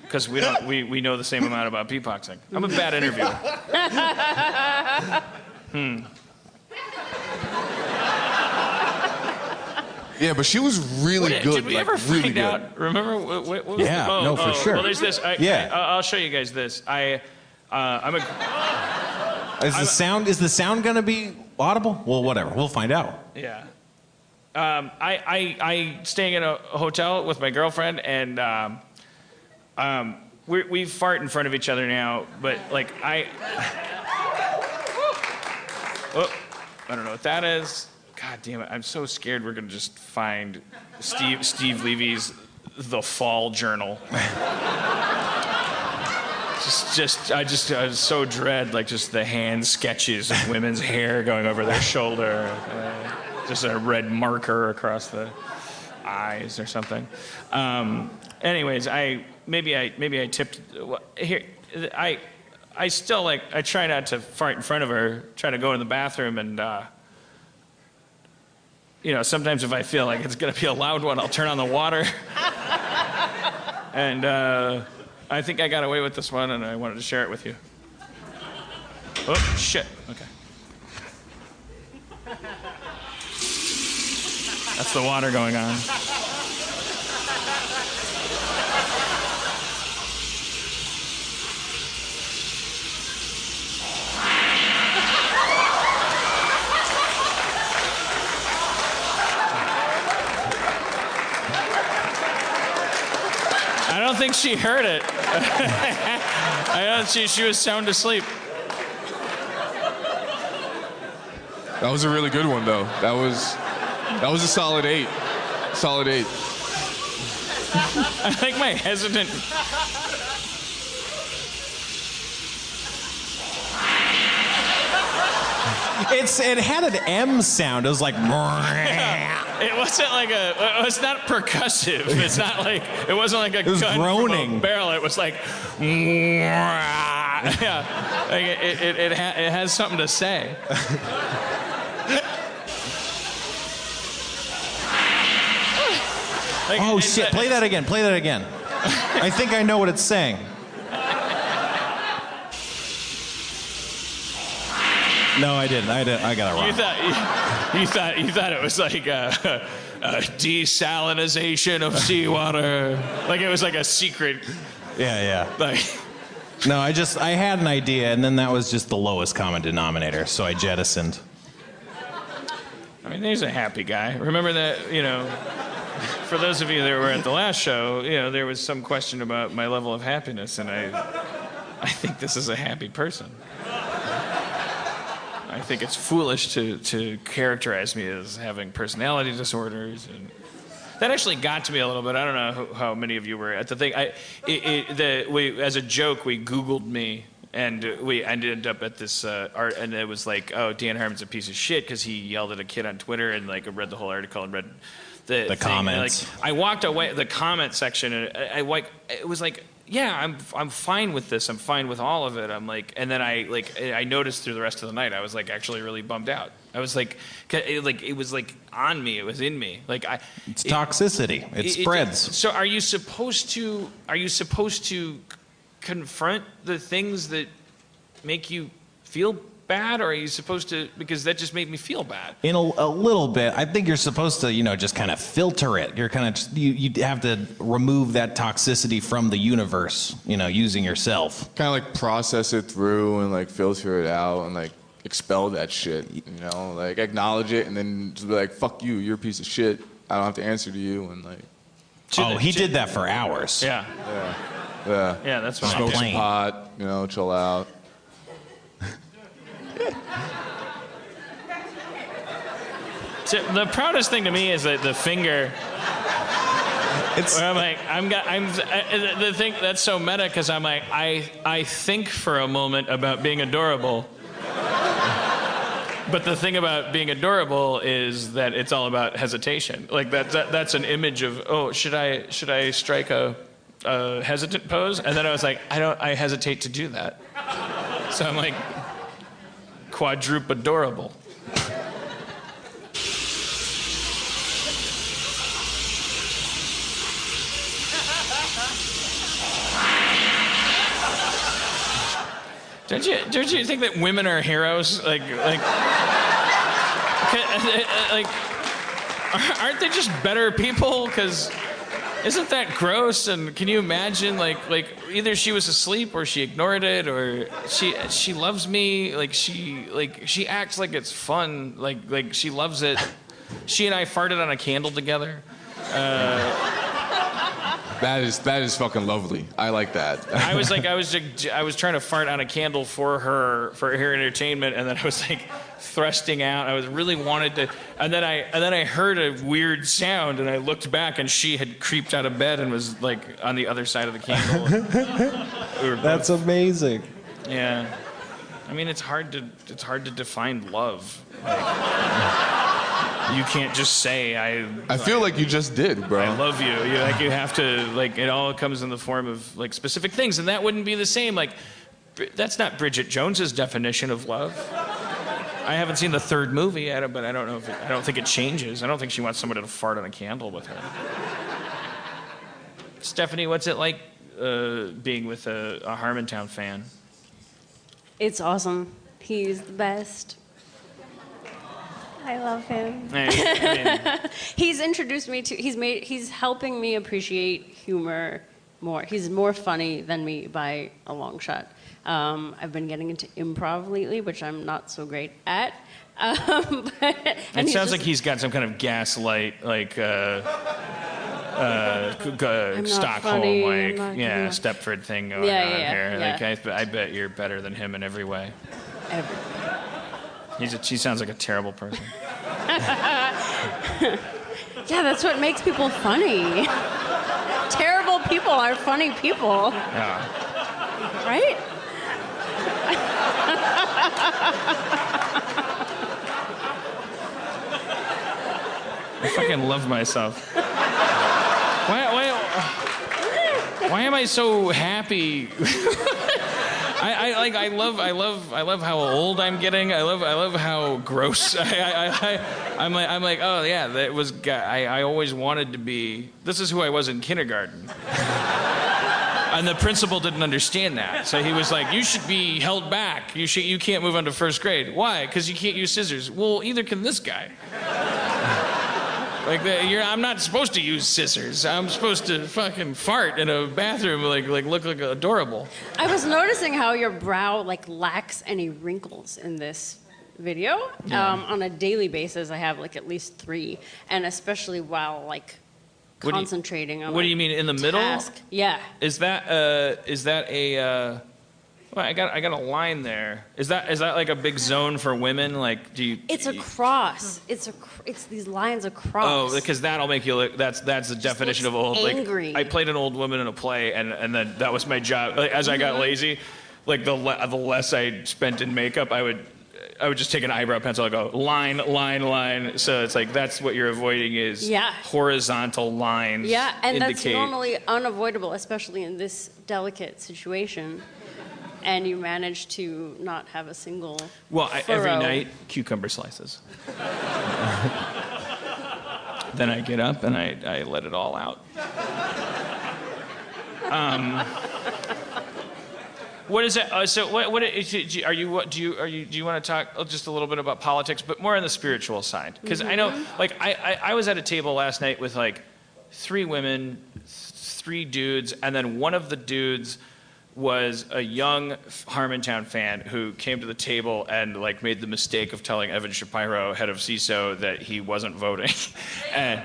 Because we know the same amount about beatboxing. I'm a bad interviewer. Yeah, but she was really good. Did we ever find out? Remember what was for sure. Well, there's this. I'll show you guys this. Is the sound gonna be audible? Well, whatever. We'll find out. Yeah. I staying in a hotel with my girlfriend, and we fart in front of each other now, but like I don't know what that is. God damn it! I'm so scared we're gonna just find Steve Levy's The Fall Journal. I so dread like just the hand sketches of women's hair going over their shoulder, just a red marker across the eyes or something. Anyways, maybe I tipped here. I still like I try not to fart in front of her. Try to go in the bathroom and. Sometimes if I feel like it's gonna be a loud one, I'll turn on the water. And I think I got away with this one, and I wanted to share it with you. Oh, shit. Okay. That's the water going on. I don't think she heard it. She was sound asleep. That was a really good one, though. That was a solid 8. Solid 8. I like my hesitant. It had an M sound. It was like. It wasn't like it's not percussive. It's not like, it wasn't like a was gun groaning. from a barrel. It was like, yeah. Like it has something to say. Like, Oh shit! Play that again. Play that again. I think I know what it's saying. No, I didn't. I got it wrong. You thought it was like a desalinization of seawater. Like it was like a secret. Yeah. Like. No, I had an idea, and then that was just the lowest common denominator, so I jettisoned. I mean, there's a happy guy. Remember that, for those of you that were at the last show, there was some question about my level of happiness, and I think this is a happy person. I think it's foolish to characterize me as having personality disorders, and that actually got to me a little bit. I don't know how many of you were at the thing. As a joke, we Googled me, and we ended up at this art, and it was like, oh, Dan Harmon's a piece of shit because he yelled at a kid on Twitter, and like I read the whole article and read the thing. Comments. And, like, I walked away the comment section, and it was like, yeah, I'm fine with this. I'm fine with all of it. I'm like, and then I noticed through the rest of the night, I was like actually really bummed out. I was like, it was like on me. It was in me. It's toxicity. It spreads. So are you supposed to confront the things that make you feel bad, or are you supposed to, because that just made me feel bad? In a little bit. I think you're supposed to, just kind of filter it. You're kind of, you have to remove that toxicity from the universe, using yourself. Kind of like process it through and like filter it out and like expel that shit, like acknowledge it and then just be like, fuck you, you're a piece of shit. I don't have to answer to you, and like. He did that for hours. Yeah. Yeah, that's what Smoke some pot, chill out. So the proudest thing to me is that the finger. The thing that's so meta, because I'm like, I think for a moment about being adorable. But the thing about being adorable is that it's all about hesitation. Like that's an image of, oh, should I strike a hesitant pose? And then I was like, I hesitate to do that. So I'm like, quadruple adorable. Don't you think that women are heroes? Like, aren't they just better people? Because isn't that gross? And can you imagine, like either she was asleep or she ignored it, or she loves me. Like she acts like it's fun. Like she loves it. She and I farted on a candle together. That is fucking lovely. I like that. I was trying to fart on a candle for her entertainment, and then I was like thrusting out. I was really wanted to, and then I heard a weird sound, and I looked back, and she had creeped out of bed and was like on the other side of the candle. That's amazing. Yeah. I mean, it's hard to define love. Like, you can't just say I feel like you just did, bro. I love you. You have to, like, it all comes in the form of like specific things, and that wouldn't be the same. Like, that's not Bridget Jones's definition of love. I haven't seen the third movie yet, but I don't know I don't think it changes. I don't think she wants somebody to fart on a candle with her. Stephanie, what's it like being with a Harmontown fan? It's awesome. He's the best. I love him. I mean, He's introduced me to. He's helping me appreciate humor more. He's more funny than me by a long shot. I've been getting into improv lately, which I'm not so great at. It sounds like he's got some kind of gaslight, like Stockholm, funny, like yeah. Stepford thing going Yeah, on yeah, here. yeah. Like, I bet you're better than him in every way. Everything. She sounds like a terrible person. Yeah, that's what makes people funny. Terrible people are funny people, Yeah. right? I fucking love myself. Why am I so happy? I love how old I'm getting. I love how gross. I'm like, oh yeah, that was. I always wanted to be. This is who I was in kindergarten. And the principal didn't understand that, so he was like, "You should be held back. You can't move on to first grade. Why? Because you can't use scissors. Well, either can this guy." Like, I'm not supposed to use scissors. I'm supposed to fucking fart in a bathroom, like look like adorable. I was noticing how your brow lacks any wrinkles in this video. Yeah. On a daily basis, I have at least 3, and especially while concentrating on. What do you mean, in the middle? Task. Yeah. Is that a? Well, I got a line there. Is that like a big zone for women? Like, do you? It's a cross. It's these lines across. Oh, because that'll make you look. That's the definition of old. Angry. Like, I played an old woman in a play, and then that was my job. Like, as I got lazy, like the less I spent in makeup, I would just take an eyebrow pencil and go line, line, line. So it's like that's what you're avoiding is horizontal lines. Yeah, and indicate. that's normally unavoidable, especially in this delicate situation. And you manage to not have a single every night, cucumber slices. Then I get up and I let it all out. What is it? So do you want to talk just a little bit about politics, but more on the spiritual side? Because I know, I was at a table last night with 3 women, 3 dudes, and then one of the dudes was a young Harmontown fan who came to the table and made the mistake of telling Evan Shapiro, head of CISO, that he wasn't voting. And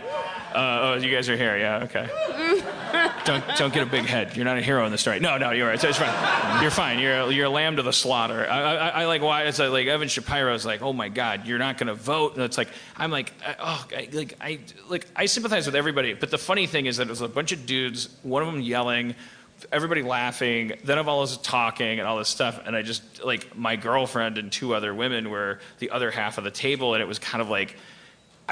oh, you guys are here, yeah, okay. Don't get a big head. You're not a hero in the story. No, you're right. It's fine. You're fine. You're a lamb to the slaughter. I like why it's like Evan Shapiro's like, oh my God, you're not gonna vote. And it's like I sympathize with everybody. But the funny thing is that it was a bunch of dudes, one of them yelling, everybody laughing, then of all this talking and all this stuff, and I just my girlfriend and 2 other women were the other half of the table, and it was kind of I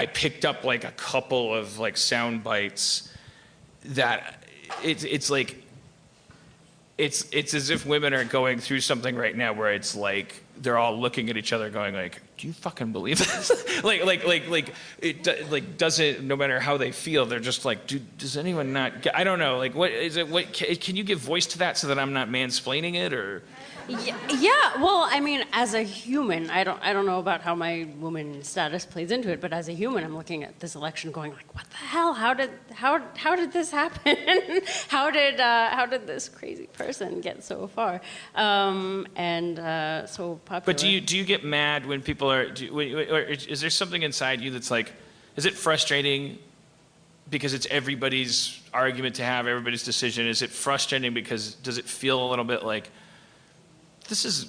picked up a couple of sound bites that it's as if women are going through something right now where it's they're all looking at each other going do you fucking believe this? It doesn't, no matter how they feel, they're just does anyone not get, I don't know, what is it, can you give voice to that so that I'm not mansplaining it, or? Yeah, well, I mean, as a human, I don't know about how my woman status plays into it, but as a human, I'm looking at this election going what the hell? How did this happen? How did this crazy person get so far and so popular? But do you get mad when people are? Or is there something inside you that's is it frustrating because it's everybody's argument to have, everybody's decision? Is it frustrating because does it feel a little bit this is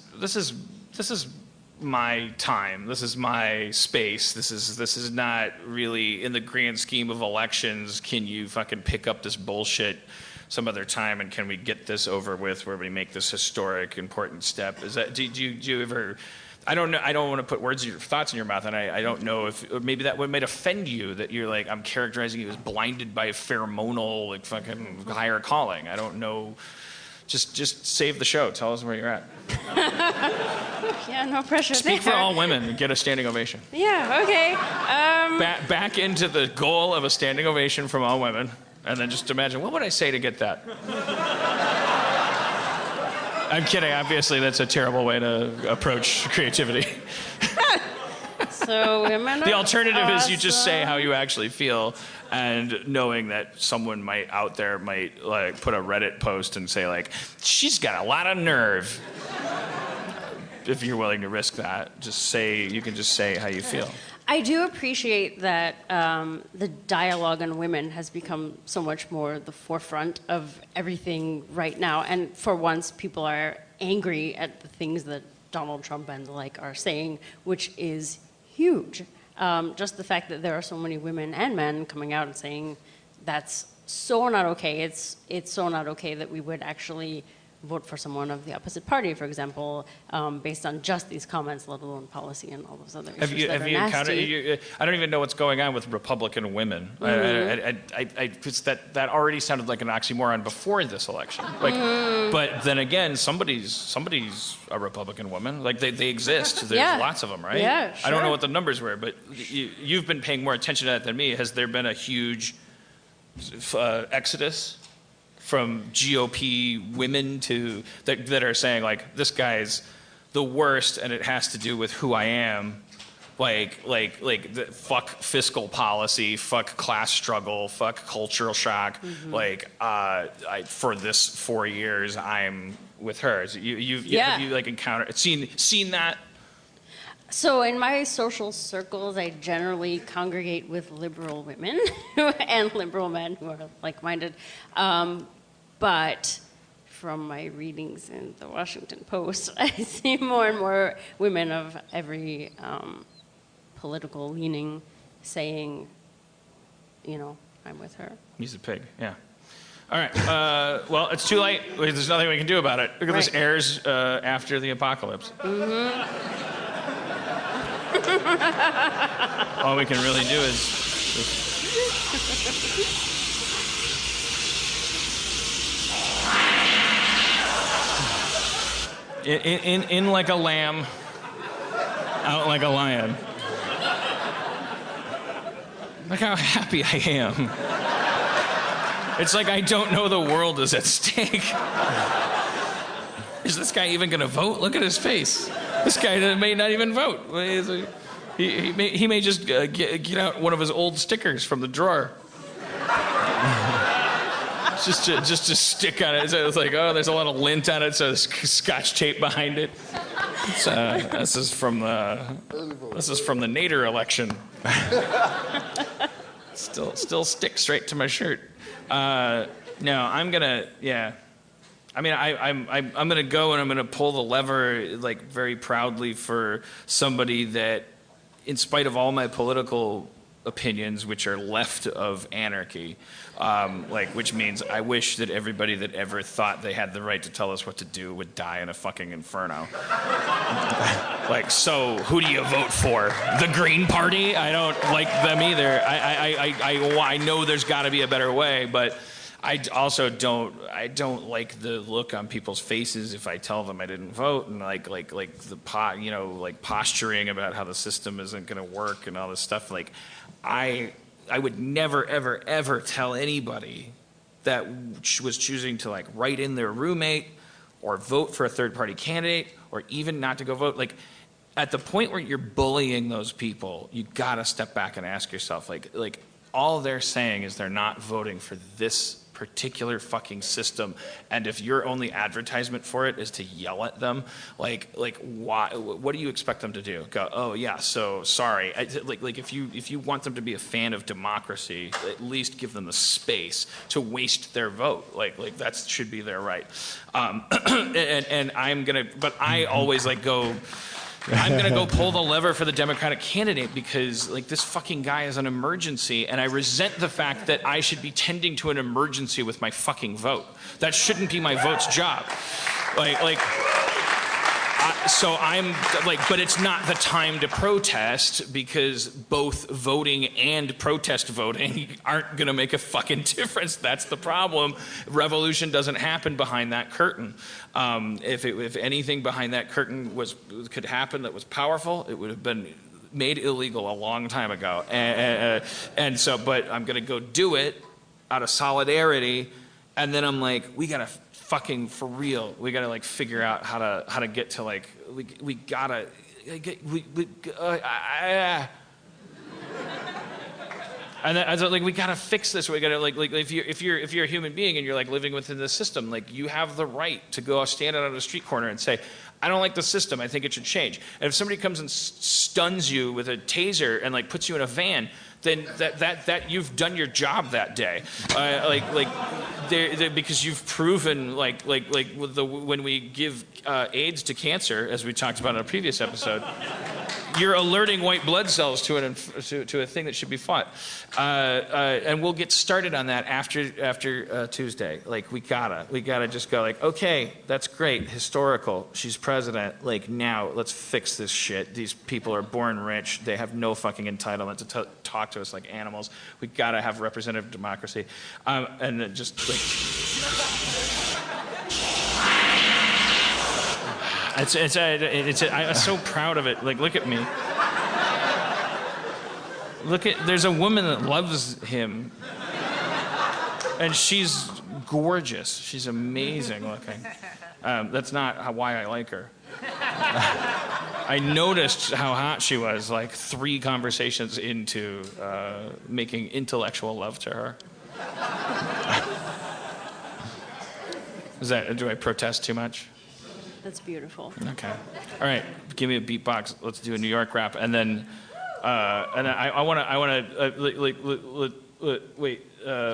my time. This is my space. This is not really in the grand scheme of elections. Can you fucking pick up this bullshit some other time, and can we get this over with where we make this historic, important step? Is that do you ever? I don't know. I don't want to put thoughts in your mouth, and I don't know if or maybe that might offend you that you're like I'm characterizing you as blinded by pheromonal like fucking higher calling. I don't know. Just save the show. Tell us where you're at. Yeah, no pressure. Speak for all women and get a standing ovation. Yeah. Okay. Back into the goal of a standing ovation from all women, and then just imagine what would I say to get that. I'm kidding. Obviously, that's a terrible way to approach creativity. So women. The alternative is you just say awesome. how you actually feel, and knowing that someone out there might like put a Reddit post and say like, "She's got a lot of nerve." If you're willing to risk that, you can just say how you feel. I do appreciate that the dialogue on women has become so much more the forefront of everything right now. And for once, people are angry at the things that Donald Trump and the like are saying, which is huge. Just the fact that there are so many women and men coming out and saying that's so not okay. It's so not okay that we would actually vote for someone of the opposite party, for example, based on just these comments, let alone policy and all those other issues Have you encountered? I don't even know what's going on with Republican women. Because that already sounded like an oxymoron before this election. Like, but then again, somebody's a Republican woman. Like they exist. There's lots of them, right? Yeah, sure. I don't know what the numbers were, but you've been paying more attention to that than me. Has there been a huge exodus from GOP women to that are saying like this guy's the worst and it has to do with who I am, fuck fiscal policy, fuck class struggle, fuck cultural shock, for this 4 years I'm with her. So have you like encountered seen that? So in my social circles, I generally congregate with liberal women and liberal men who are like-minded. But from my readings in the Washington Post, I see more and more women of every political leaning saying, I'm with her. He's a pig, yeah. All right, well, it's too late. There's nothing we can do about it. Because this airs after the apocalypse. All we can really do is in like a lamb, out like a lion. Look how happy I am. It's like I don't know the world is at stake. Is this guy even gonna vote? Look at his face. This guy may not even vote. He may just get out one of his old stickers from the drawer. just to stick on it. So it's like, oh, there's a lot of lint on it, so there's scotch tape behind it. This is from the Nader election. Still stick straight to my shirt. No, I'm gonna, yeah. I mean, I'm gonna go and I'm gonna pull the lever like very proudly for somebody that, in spite of all my political opinions, which are left of anarchy, which means I wish that everybody that ever thought they had the right to tell us what to do would die in a fucking inferno. So who do you vote for? The Green Party? I don't like them either. I know there's got to be a better way, but I also don't like the look on people's faces if I tell them I didn't vote, and posturing about how the system isn't going to work and all this stuff. I would never ever ever tell anybody that was choosing to write in their roommate or vote for a third party candidate or even not to go vote. At the point where you're bullying those people, you got to step back and ask yourself all they're saying is they're not voting for this particular fucking system, and if your only advertisement for it is to yell at them, why? What do you expect them to do? Go, oh yeah, so sorry. If you want them to be a fan of democracy, at least give them the space to waste their vote. That should be their right. And I'm gonna, but I always go. I'm going to go pull the lever for the Democratic candidate because, like, this fucking guy is an emergency, and I resent the fact that I should be tending to an emergency with my fucking vote. That shouldn't be my vote's job. So I'm like, but it's not the time to protest because both voting and protest voting aren't going to make a fucking difference. That's the problem. Revolution doesn't happen behind that curtain. If anything behind that curtain could happen that was powerful, it would have been made illegal a long time ago. And so, but I'm going to go do it out of solidarity. And then I'm like, we got to fucking, for real, we gotta like figure out how to get to like, we gotta get, and then, I was like, we gotta fix this. We gotta like if you're a human being and you're like living within the system, like you have the right to go stand out on a street corner and say, I don't like the system. I think it should change. And if somebody comes and stuns you with a taser and like puts you in a van, then that you've done your job that day, because you've proven when we give AIDS to cancer, as we talked about in a previous episode, you're alerting white blood cells to a thing that should be fought, and we'll get started on that after Tuesday. Like we gotta just go like, okay, that's great, historical. She's president. Like now, let's fix this shit. These people are born rich. They have no fucking entitlement to talk to us like animals. We gotta have representative democracy, and just like. I'm so proud of it. Like, look at me. There's a woman that loves him, and she's gorgeous. She's amazing looking. That's not why I like her. I noticed how hot she was like 3 conversations into making intellectual love to her. Do I protest too much? That's beautiful. Okay. All right. Give me a beatbox. Let's do a New York rap, and then I want to wait.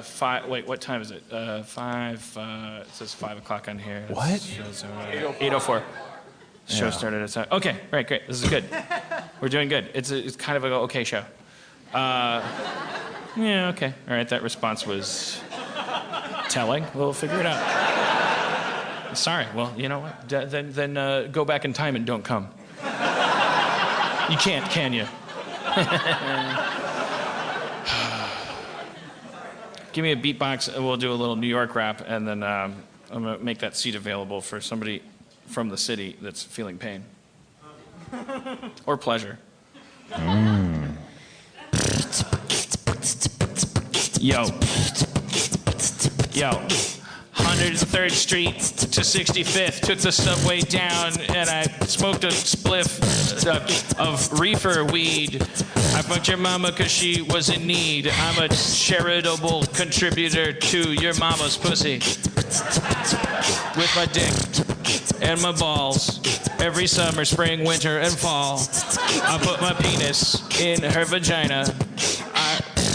5. Wait. What time is it? 5. It says 5 o'clock on here. What? 8:04. Show started at 7. Okay. Right. Great. This is good. We're doing good. It's kind of an okay show. Yeah. Okay. All right. That response was telling. We'll figure it out. Sorry. Well, you know what? Then go back in time and don't come. You can't, can you? Give me a beatbox, and we'll do a little New York rap, and then I'm going to make that seat available for somebody from the city that's feeling pain. Or pleasure. Yo. 103rd Street to 65th, took the subway down, and I smoked a spliff of reefer weed. I fucked your mama because she was in need. I'm a charitable contributor to your mama's pussy. With my dick and my balls. Every summer, spring, winter, and fall, I put my penis in her vagina.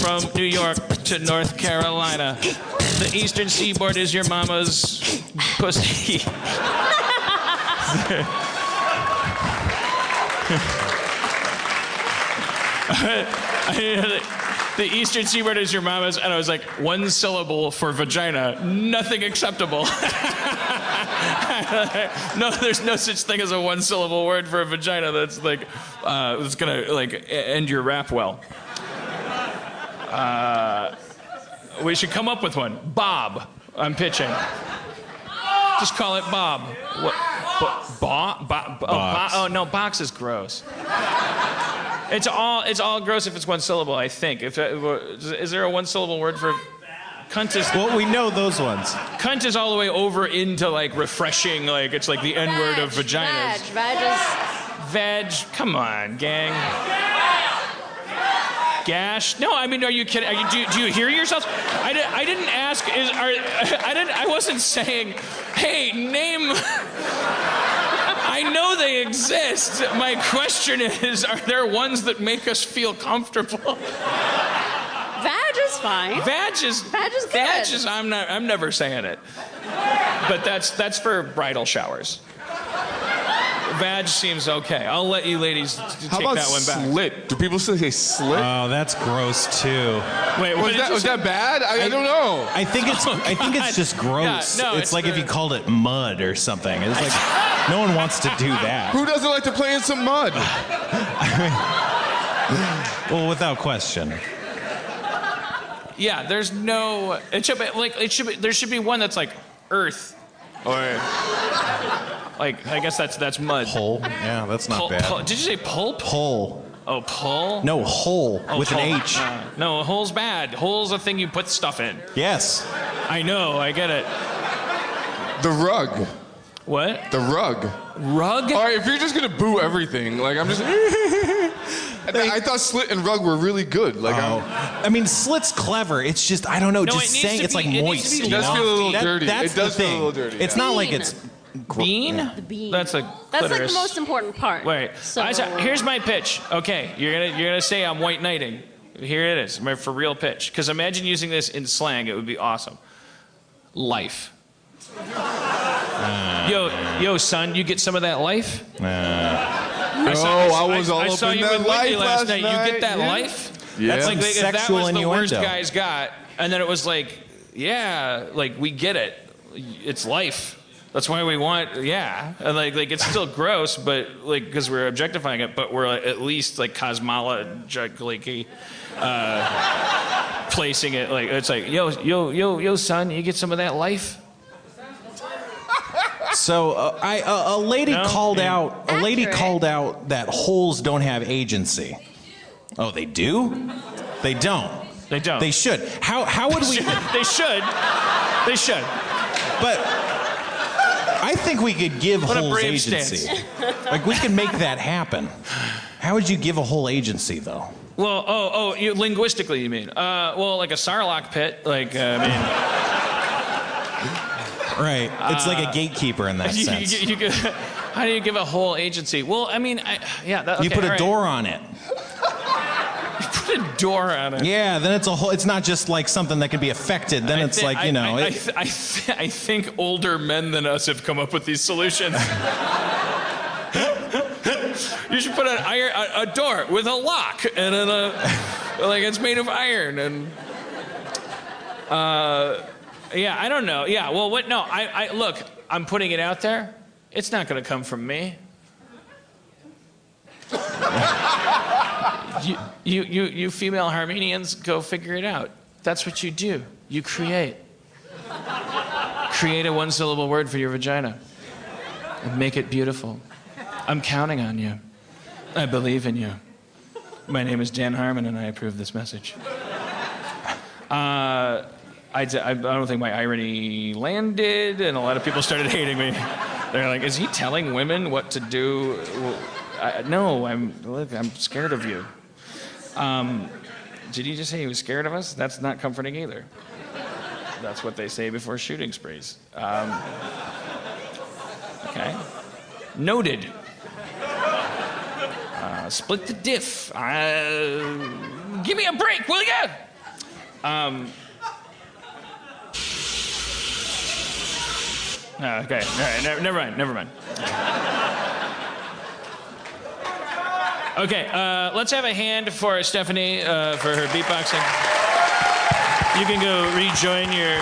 From New York to North Carolina. The eastern seaboard is your mama's pussy. The eastern seaboard is your mama's, and I was like, 1 syllable for vagina, nothing acceptable. No, there's no such thing as a 1 syllable word for a vagina that's like, it's gonna like end your rap well. We should come up with one. Bob, I'm pitching. Just call it Bob. What? Oh no, box is gross. It's all gross if it's 1 syllable, I think. Is there a 1 syllable word for cunt? Well, we know those ones. Cunt is all the way over into like refreshing, like it's like the N word of vaginas. Veg. Come on, gang. Gash? No, I mean, are you kidding? Do you hear yourselves? I didn't ask. I wasn't saying, hey, name. I know they exist. My question is, are there ones that make us feel comfortable? Vag is fine. Vag is good. I'm never saying it. But that's for bridal showers. Vag seems okay. I'll let you ladies take How about that one back. slit? Do people still say slit? Oh, that's gross too. Wait, was that bad? I don't know. I think it's just gross. Yeah, no, it's like if you called it mud or something. It's like no one wants to do that. Who doesn't like to play in some mud? Well, without question. Yeah, there's no. It should be there should be one that's like earth, or like I guess that's mud. Hole. Yeah, that's not bad. Did you say pulp? Hole. Oh, pull? No, hole with hole. an H. No, hole's bad. Hole's a thing you put stuff in. Yes. I know, I get it. The rug. What? The rug. Rug? All right, if you're just gonna boo everything, like I'm just. I thought slit and rug were really good. Like, I mean, slit's clever. It's just I don't know. No, just it needs saying to it's be- like it needs to moist. be it does feel a little dirty. That's It does the feel a thing. little dirty. It's not like it's Bean? The bean. That's a That's like clitoris. the most important part. Wait, So, here's my pitch. Okay, you're gonna say I'm white knighting. Here it is, my for real pitch. Because imagine using this in slang, it would be awesome. Life. Yo, son, you get some of that life? I saw up in you that with life Whitney last night. night. You get that Yeah. life? Yeah. That's like if that Sexual was the worst innuendo. guys got, and then it was like, yeah, like we get it. It's life. That's why we want, yeah. And like it's still gross, but like because we're objectifying it, but we're at least like cosmologically placing it. Like it's like, yo, son, you get some of that life? So a lady No? called Yeah. out. A lady called out that holes don't have agency. Oh, they do? They don't. They don't. They should. How would we? They should. They should. But I think we could give What a holes brave agency. stance. Like we can make that happen. How would you give a whole agency though? Well, you, linguistically, you mean? Well, like a sarlacc pit. Like, I mean. Right. It's like a gatekeeper in that sense. How do you give a whole agency? Well, I mean, You put a door on it. You put a door on it. Yeah, then it's a whole. It's not just like something that can be affected. Then it's like, you know. I think older men than us have come up with these solutions. You should put a door with a lock and then like it's made of iron and. Yeah, I don't know. Yeah, well, what? No, I look. I'm putting it out there. It's not going to come from me. You female Harmonians, go figure it out. That's what you do. You create. Create a one-syllable word for your vagina. And make it beautiful. I'm counting on you. I believe in you. My name is Dan Harmon, and I approve this message. I don't think my irony landed, and a lot of people started hating me. They're like, "Is he telling women what to do?" No, I'm scared of you. Did he just say he was scared of us? That's not comforting either. That's what they say before shooting sprees. Okay. Noted. Split the diff. Give me a break, will ya? Okay, all right, never mind. Okay, let's have a hand for Stephanie for her beatboxing. You can go rejoin your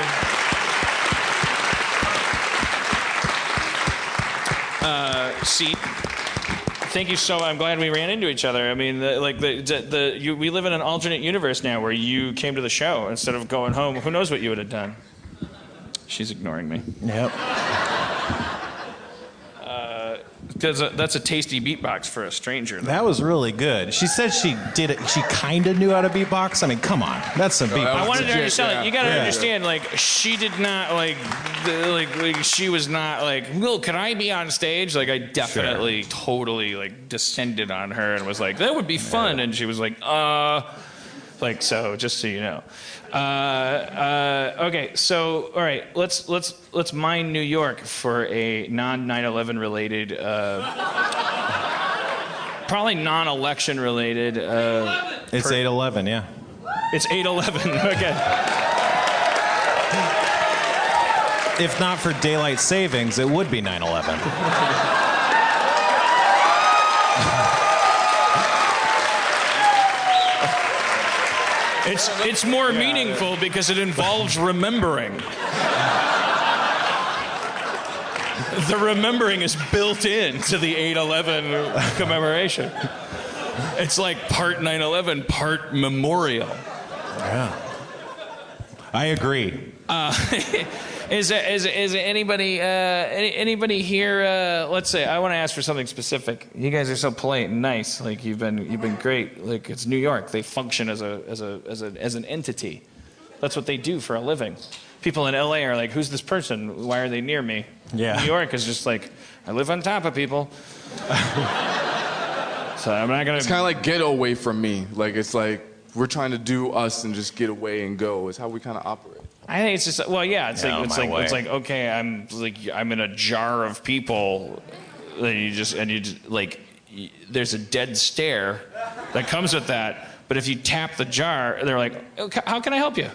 seat. Thank you so much. I'm glad we ran into each other. I mean, we live in an alternate universe now where you came to the show instead of going home. Who knows what you would have done? She's ignoring me. Yep. Because that's a tasty beatbox for a stranger. That was really good. She said she did it. She kind of knew how to beatbox. I mean, come on, that's some beatbox. I wanted to understand. yeah. You got to Yeah. understand. Like, she did not like she was not like, Will, can I be on stage? Like, I definitely, totally like descended on her and was like, that would be fun. And she was like, like, so just so you know. Okay, so all right, let's mine New York for a non-9/11 related, probably non-election related. It's 8/11, yeah. It's 8/11. Okay. If not for daylight savings, it would be 9/11. It's more meaningful because it involves remembering. The remembering is built into the 8/11 commemoration. It's like part 9/11, part memorial. Yeah. I agree. Is anybody here? Let's say I want to ask for something specific. You guys are so polite and nice. Like you've been great. Like it's New York. They function as an entity. That's what they do for a living. People in LA are like, who's this person? Why are they near me? Yeah. New York is just like, I live on top of people. So I'm not gonna. It's kind of like get away from me. Like it's like we're trying to do us and just get away and go. It's how we kind of operate. I think it's just it's like okay, I'm in a jar of people. There's a dead stare that comes with that. But if you tap the jar, they're like, okay, how can I help you?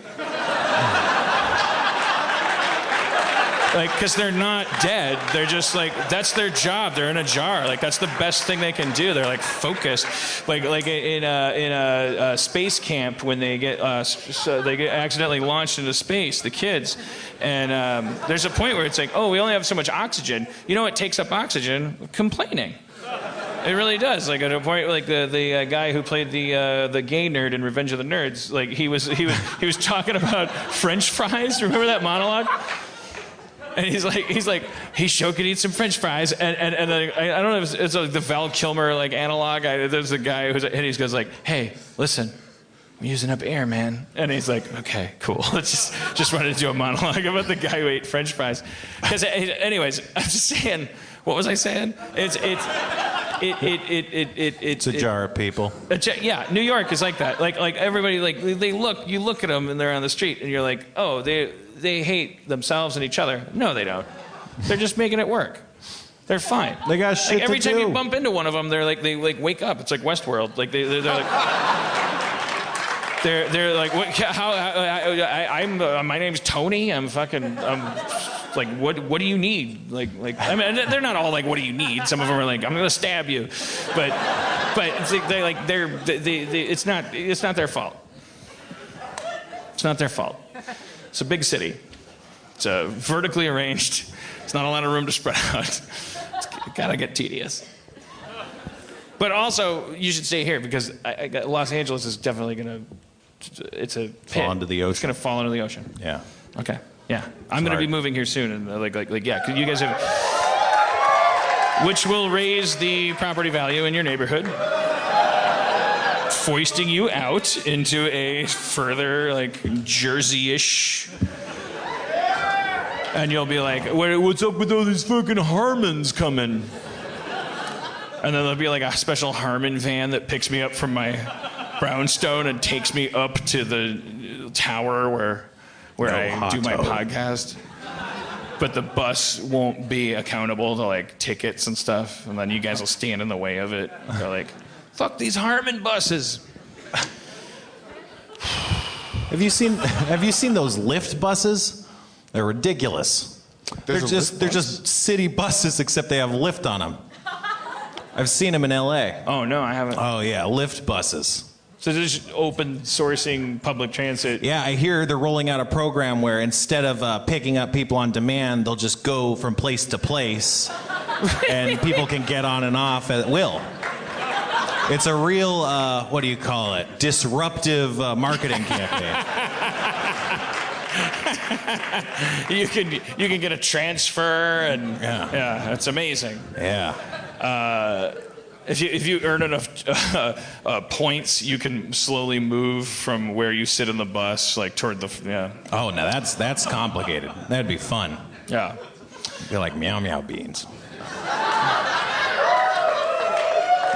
Like, because they're not dead. They're just like, that's their job. They're in a jar. Like, that's the best thing they can do. They're like focused. Like in a space camp when they get accidentally launched into space, the kids. And there's a point where it's like, oh, we only have so much oxygen. You know what takes up oxygen? Complaining. It really does. Like at a point, like the guy who played the gay nerd in Revenge of the Nerds, like he was talking about French fries. Remember that monologue? And he's like, hey, Show could eat some French fries, and I don't know if it's like the Val Kilmer like analog. There's a guy and he goes like, hey, listen, I'm using up air, man. And he's like, okay, cool. Let's just run into a monologue about the guy who ate French fries. Because anyways, I'm just saying, what was I saying? It's a jar of people. Yeah, New York is like that. Like everybody, like you look at them and they're on the street and you're like, oh, they hate themselves and each other. No, they don't. They're just making it work. They're fine. They got shit every to time do. You bump into one of them, they wake up. It's like Westworld. Like they're like. They're like, what? How? I'm. My name's Tony. I'm like, what do you need? Like. I mean, they're not all like, what do you need? Some of them are like, I'm gonna stab you, but it's like it's not their fault. It's not their fault. It's a big city. It's vertically arranged. It's not a lot of room to spread out. It's gotta get tedious. But also, you should stay here because Los Angeles is definitely gonna. It's a pit. Fall into the ocean. It's gonna fall into the ocean. Yeah. Okay. Yeah. I'm gonna be moving here soon, and yeah. 'Cause you guys have, which will raise the property value in your neighborhood, foisting you out into a further like Jersey-ish. And you'll be like, what's up with all these fucking Harmons coming? And then there'll be like a special Harmon van that picks me up from my brownstone and takes me up to the tower where I do my podcast. But the bus won't be accountable to like tickets and stuff. And then you guys will stand in the way of it. They're like, fuck these Harmon buses. Have you seen those Lyft buses? They're ridiculous. They're just city buses, except they have Lyft on them. I've seen them in LA. Oh no, I haven't. Oh yeah, Lyft buses. So they're just open sourcing public transit. Yeah, I hear they're rolling out a program where instead of picking up people on demand, they'll just go from place to place, and people can get on and off at will. It's a real, what do you call it? Disruptive marketing campaign. You can get a transfer and yeah, it's amazing. Yeah. If you earn enough points, you can slowly move from where you sit in the bus, like toward the Oh, now that's complicated. That'd be fun. Yeah. Be like meow meow beans.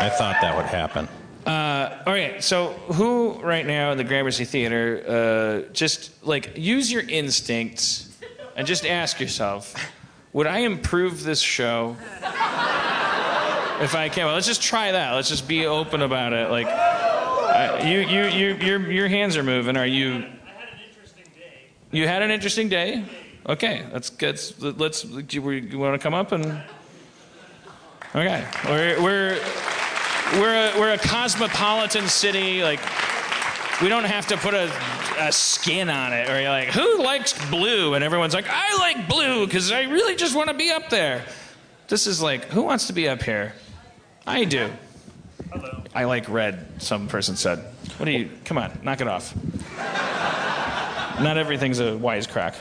I thought that would happen. All right, so who right now in the Gramercy Theater, just like use your instincts and just ask yourself, would I improve this show if I can? Well, let's just try that. Let's just be open about it. Like, your hands are moving. Are you? I had an interesting day. You had an interesting day? Okay, that's good. Let's. You want to come up and? Okay, we're a cosmopolitan city. Like, We don't have to put a skin on it, or you're like, who likes blue? And everyone's like, I like blue because I really just want to be up there. This is like, who wants to be up here? I do. Hello. I like red, some person said. What do you, come on, knock it off. Not everything's a wisecrack.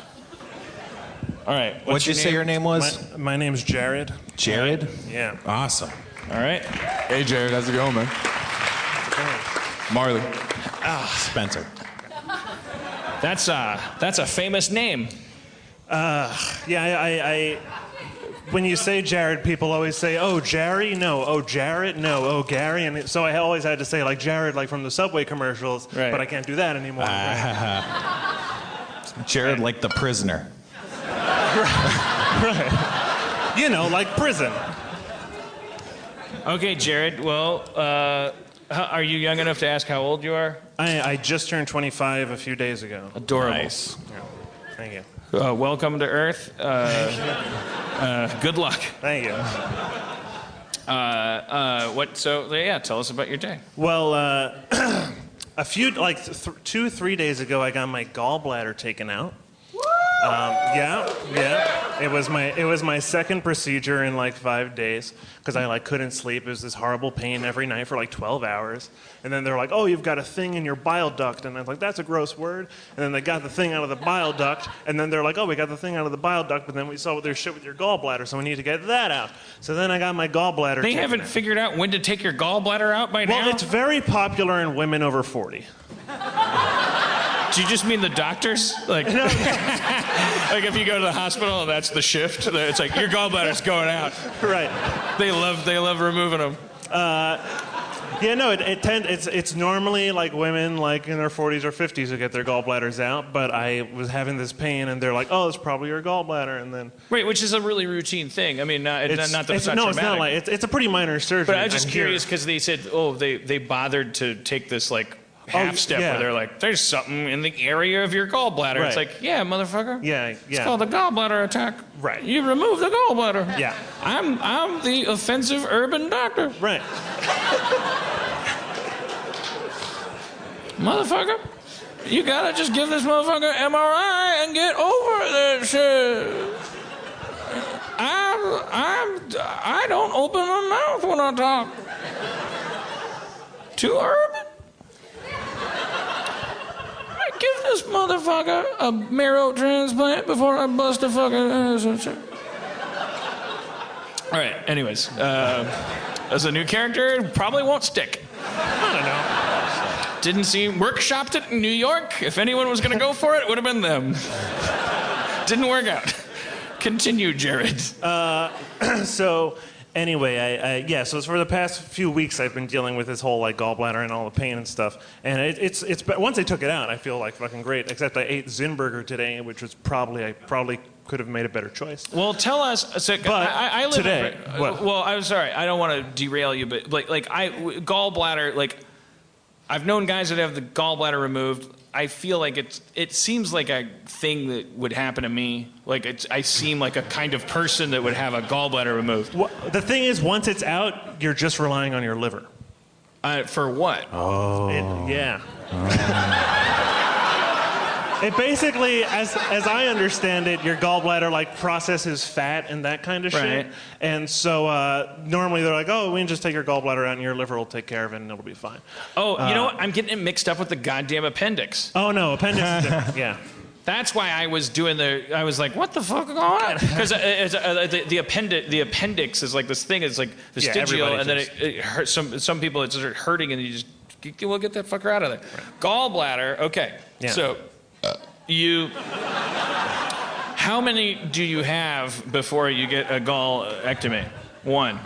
All right. What'd you say your name was? My name's Jared. Jared? Yeah. Awesome. All right. Hey, Jared, how's it going, man? Marley. Spencer. That's a famous name. I when you say Jared, people always say, oh, Jerry? No. Oh, Jarrett? No. Oh, Gary? And so I always had to say, like, Jared, like from the Subway commercials, right. But I can't do that anymore. Right. Jared, like the prisoner. Right. You know, like prison. Okay, Jared, well, are you young enough to ask how old you are? I just turned 25 a few days ago. Adorable. Nice. Yeah. Thank you. Welcome to Earth. Good luck. Thank you. Tell us about your day. Well, a few, 2-3 days ago, I got my gallbladder taken out. Yeah. It was my second procedure in like 5 days because I like couldn't sleep. It was this horrible pain every night for like 12 hours. And then they're like, "Oh, you've got a thing in your bile duct." And I was like, "That's a gross word." And then they got the thing out of the bile duct. And then they're like, "Oh, we got the thing out of the bile duct, but then we saw there's shit with your gallbladder, so we need to get that out." So then I got my gallbladder. They haven't figured out when to take your gallbladder out by now? Well, it's very popular in women over 40. Do you just mean the doctors? Like, like if you go to the hospital and that's the shift, it's like your gallbladder's going out. Right. They love removing them. It's normally like women like in their 40s or 50s who get their gallbladders out, but I was having this pain and they're like, "Oh, it's probably your gallbladder," and then right, which is a really routine thing. I mean, not that it's not it's traumatic. not like it's a pretty minor surgery. But I was just curious because they said, they bothered to take this like half step where they're like, "There's something in the area of your gallbladder." Right. It's like, yeah, motherfucker. Yeah. It's called a gallbladder attack. Right. You remove the gallbladder. Yeah. I'm the offensive urban doctor. Right. Motherfucker, you gotta just give this motherfucker MRI and get over that shit. I don't open my mouth when I talk. Too urban? I give this motherfucker a marrow transplant before I bust a fucking ass. All right, anyways, as a new character, probably won't stick. I don't know. Didn't see, workshopped it in New York. If anyone was going to go for it, it would have been them. Didn't work out. Continue, Jared. So anyway, so for the past few weeks I've been dealing with this whole like gallbladder and all the pain and stuff. And it's once I took it out, I feel like fucking great. Except I ate Zinburger today, which was I probably could have made a better choice. Well, tell us. So, but I live today, well, I'm sorry. I don't want to derail you, but gallbladder, like, I've known guys that have the gallbladder removed. I feel like it seems like a thing that would happen to me. Like I seem like a kind of person that would have a gallbladder removed. Well, the thing is, once it's out, you're just relying on your liver. For what? It basically, as I understand it, your gallbladder like processes fat and that kind of shit. Right. And so normally they're like, "Oh, we can just take your gallbladder out and your liver will take care of it and it'll be fine." Oh, you know what? I'm getting it mixed up with the goddamn appendix. Oh no, appendix is different. Yeah. That's why I was I was like, what the fuck is going on? Because the appendix is like this thing. It's like vestigial, and then it hurts. Some people it's just hurting, and you just we'll get that fucker out of there. Right. Gallbladder. Okay. Yeah. So how many do you have before you get a gallectomy? One.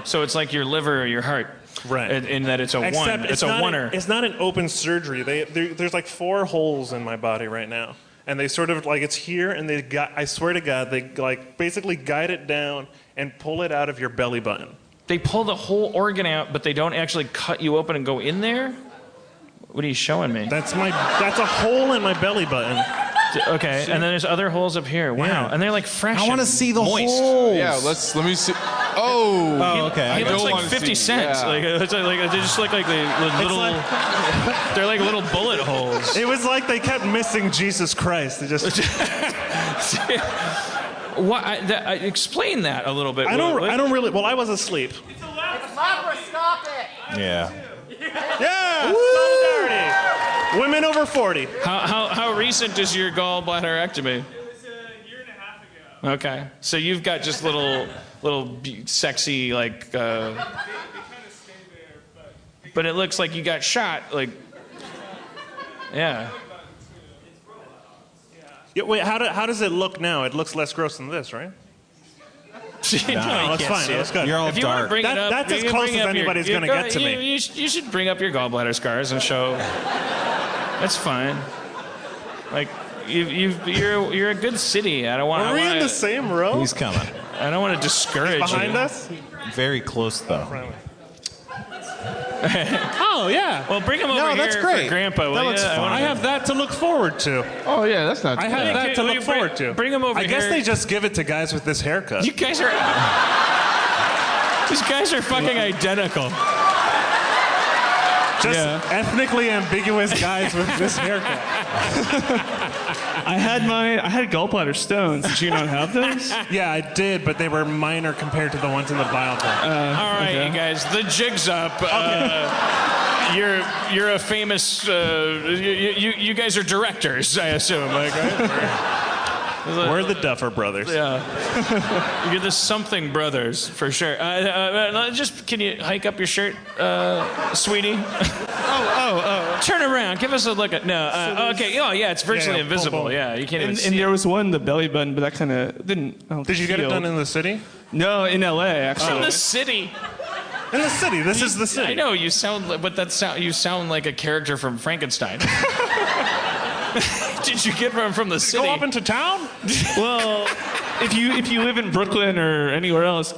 So it's like your liver or your heart. Right. In that it's a Except one. It's a oneer. It's not an open surgery. There's like 4 holes in my body right now. And they sort of like it's here, and I swear to God, they like basically guide it down and pull it out of your belly button. They pull the whole organ out, but they don't actually cut you open and go in there? What are you showing me? That's a hole in my belly button. Okay, and then there's other holes up here. Wow, Yeah. and they're like fresh. I want to see the moist. holes. Yeah, let me see. Oh, okay. He I looks don't like wanna 50 see- cents. yeah. They just look like the little. They're like little bullet holes. It was like they kept missing Jesus Christ. They just. Explain that a little bit. I don't really. Well, I was asleep. It's laparoscopic. Yeah. Yeah. Solidarity. Women over 40. How recent is your gallbladderectomy? It was a year and a half ago. Okay, so you've got just little sexy like. They kind of stay there, But it looks like you got shot. Like. Yeah. Yeah, wait, how does it look now? It looks less gross than this, right? No, it's fine. It's good. You're all If you want to dark. bring it up, That's you as can close bring as up anybody's your- gonna get to me. You should bring up your gallbladder scars and show. That's fine. Like you're a good city. I don't want. Are we in the same row? He's coming. I don't want to discourage Behind you. us? Very close, though. Oh, yeah. Well, bring him over No, here that's great. for Grandpa. Will That looks ya? fine. I have that to look forward to. Oh yeah, that's not. I have Yeah, that to will look you forward to. bring him over I guess here. they just give it to guys with this haircut. You guys are. These guys are fucking identical. Just ethnically ambiguous guys with this haircut. I had gallbladder stones. Did you not have those? Yeah, I did, but they were minor compared to the ones in the vial. All right, you guys, the jig's up. You're a famous. You guys are directors, I assume. Like, right? We're the Duffer Brothers. Yeah, you're the something brothers for sure. Just can you hike up your shirt, sweetie? Turn around. Give us a look at. No. Okay. Oh yeah, it's virtually Yeah, invisible. boom. Yeah, you can't even And see. there was one, the belly button, but that kind of didn't. Did you get it done in the city? No, in LA actually. in the city. In the city. This is the city. I know you sound, but you sound like a character from Frankenstein. Did you get from the city? Go up into town? Well, if you live in Brooklyn or anywhere else,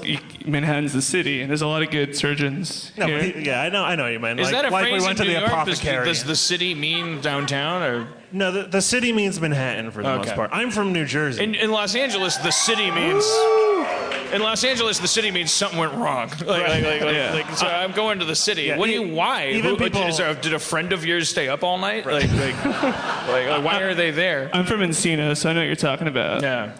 Manhattan's the city, and there's a lot of good surgeons No, here. but I know you mean. Is that a like phrase we went in to New the York? apothecary. Does the city mean downtown or? No, the city means Manhattan for the most part. I'm from New Jersey. In Los Angeles, the city means. In Los Angeles, the city means something went wrong. So I'm going to the city. Yeah, What do you? Why? even people- Did a friend of yours stay up all night? Like, why are they there? I'm from Encino, so I know what you're talking about. Yeah.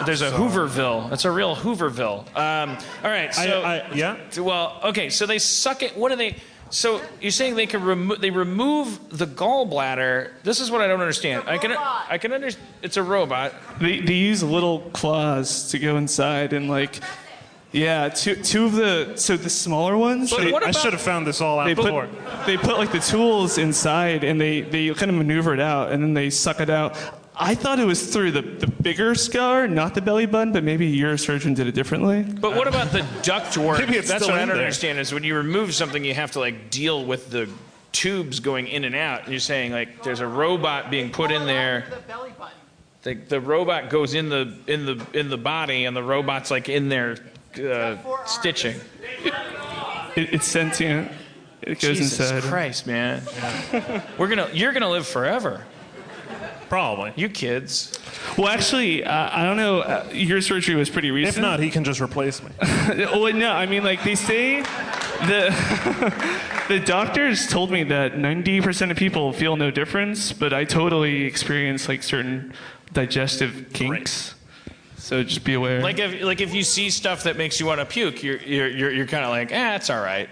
There's a Hooverville. It's a real Hooverville. All right. So yeah. Well, okay. So they suck it. What do they? So you're saying they can remove the gallbladder? This is what I don't understand. I can understand. It's a robot. They use little claws to go inside and two of the smaller ones. But what I about- should have found this all out They before. put like the tools inside and they kind of maneuver it out and then they suck it out. I thought it was through the bigger scar, not the belly button, but maybe your surgeon did it differently. But what about the duct work? Maybe it's That's still what I in don't there. understand is when you remove something, you have to like deal with the tubes going in and out. And you're saying like there's a robot being put in there. The belly button. The robot goes in the body, and the robot's like in there stitching. It's sentient. It goes Jesus inside. Christ, man! You're gonna live forever. Probably. You kids. Well, actually, I don't know. Your surgery was pretty recent. If not, he can just replace me. Well, no, I mean, like they say, the doctors told me that 90% of people feel no difference, but I totally experience like certain digestive kinks. So just be aware. Like if you see stuff that makes you want to puke, you're kind of like, it's all right.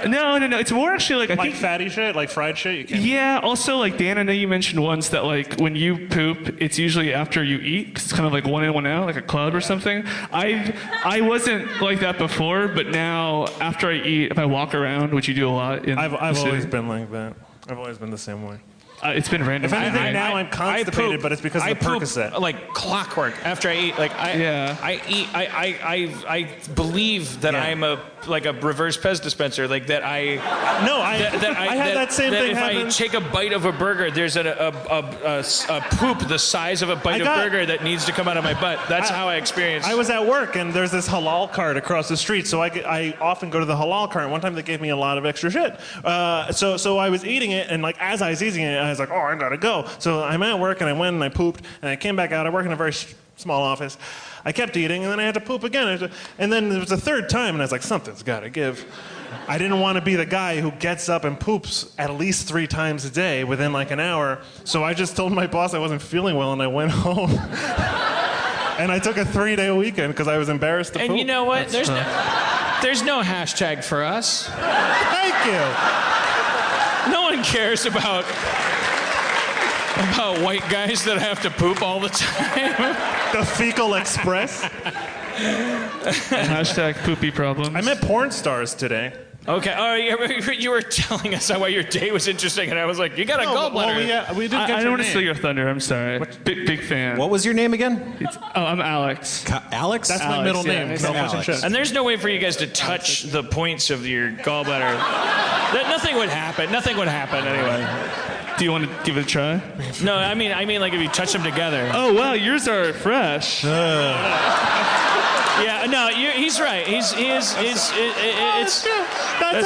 No. It's more actually like I Like think. fatty shit, like fried shit. You can't. Yeah. Also, like Dan, I know you mentioned once that like when you poop, it's usually after you eat. 'Cause it's kind of like one in, one out, like a club or something. I wasn't like that before, but now after I eat, if I walk around, which you do a lot. I've the city, always been like that. I've always been the same way. It's been random. If anything, now I'm constipated, poop- but it's because of the poop Percocet. like clockwork after I eat. Like I eat. I believe that Yeah. I'm a reverse Pez dispenser. Like that I. No, I had that same thing if happen. I take a bite of a burger, there's a poop the size of a bite of burger that needs to come out of my butt. That's how I experience. I was at work and there's this halal cart across the street, so I often go to the halal cart. One time they gave me a lot of extra shit, so I was eating it, and like as I was eating it, I was like, oh, I gotta go. So I'm at work and I went and I pooped and I came back out. I work in a very small office. I kept eating, and then I had to poop again. And then there was a third time, and I was like, something's got to give. I didn't want to be the guy who gets up and poops at least 3 times a day within like an hour. So I just told my boss I wasn't feeling well, and I went home. And I took a 3-day weekend because I was embarrassed to poop. And you know what? There's no hashtag for us. Thank you. No one cares about white guys that have to poop all the time. The fecal express. Hashtag poopy problems. I met porn stars today. Okay. Oh, you were telling us how your day was interesting, and I was like, you got a gallbladder. We didn't get I your don't want to name. steal your thunder. I'm sorry. Big fan. What was your name again? I'm Alex. Alex? That's my middle name. Yeah, No question, shit. And there's no way for you guys to touch the points of your gallbladder. Nothing would happen. Nothing would happen anyway. Do you want to give it a try? No, I mean like if you touch them together. Oh wow, yours are fresh. Yeah, no, he's right. It's That's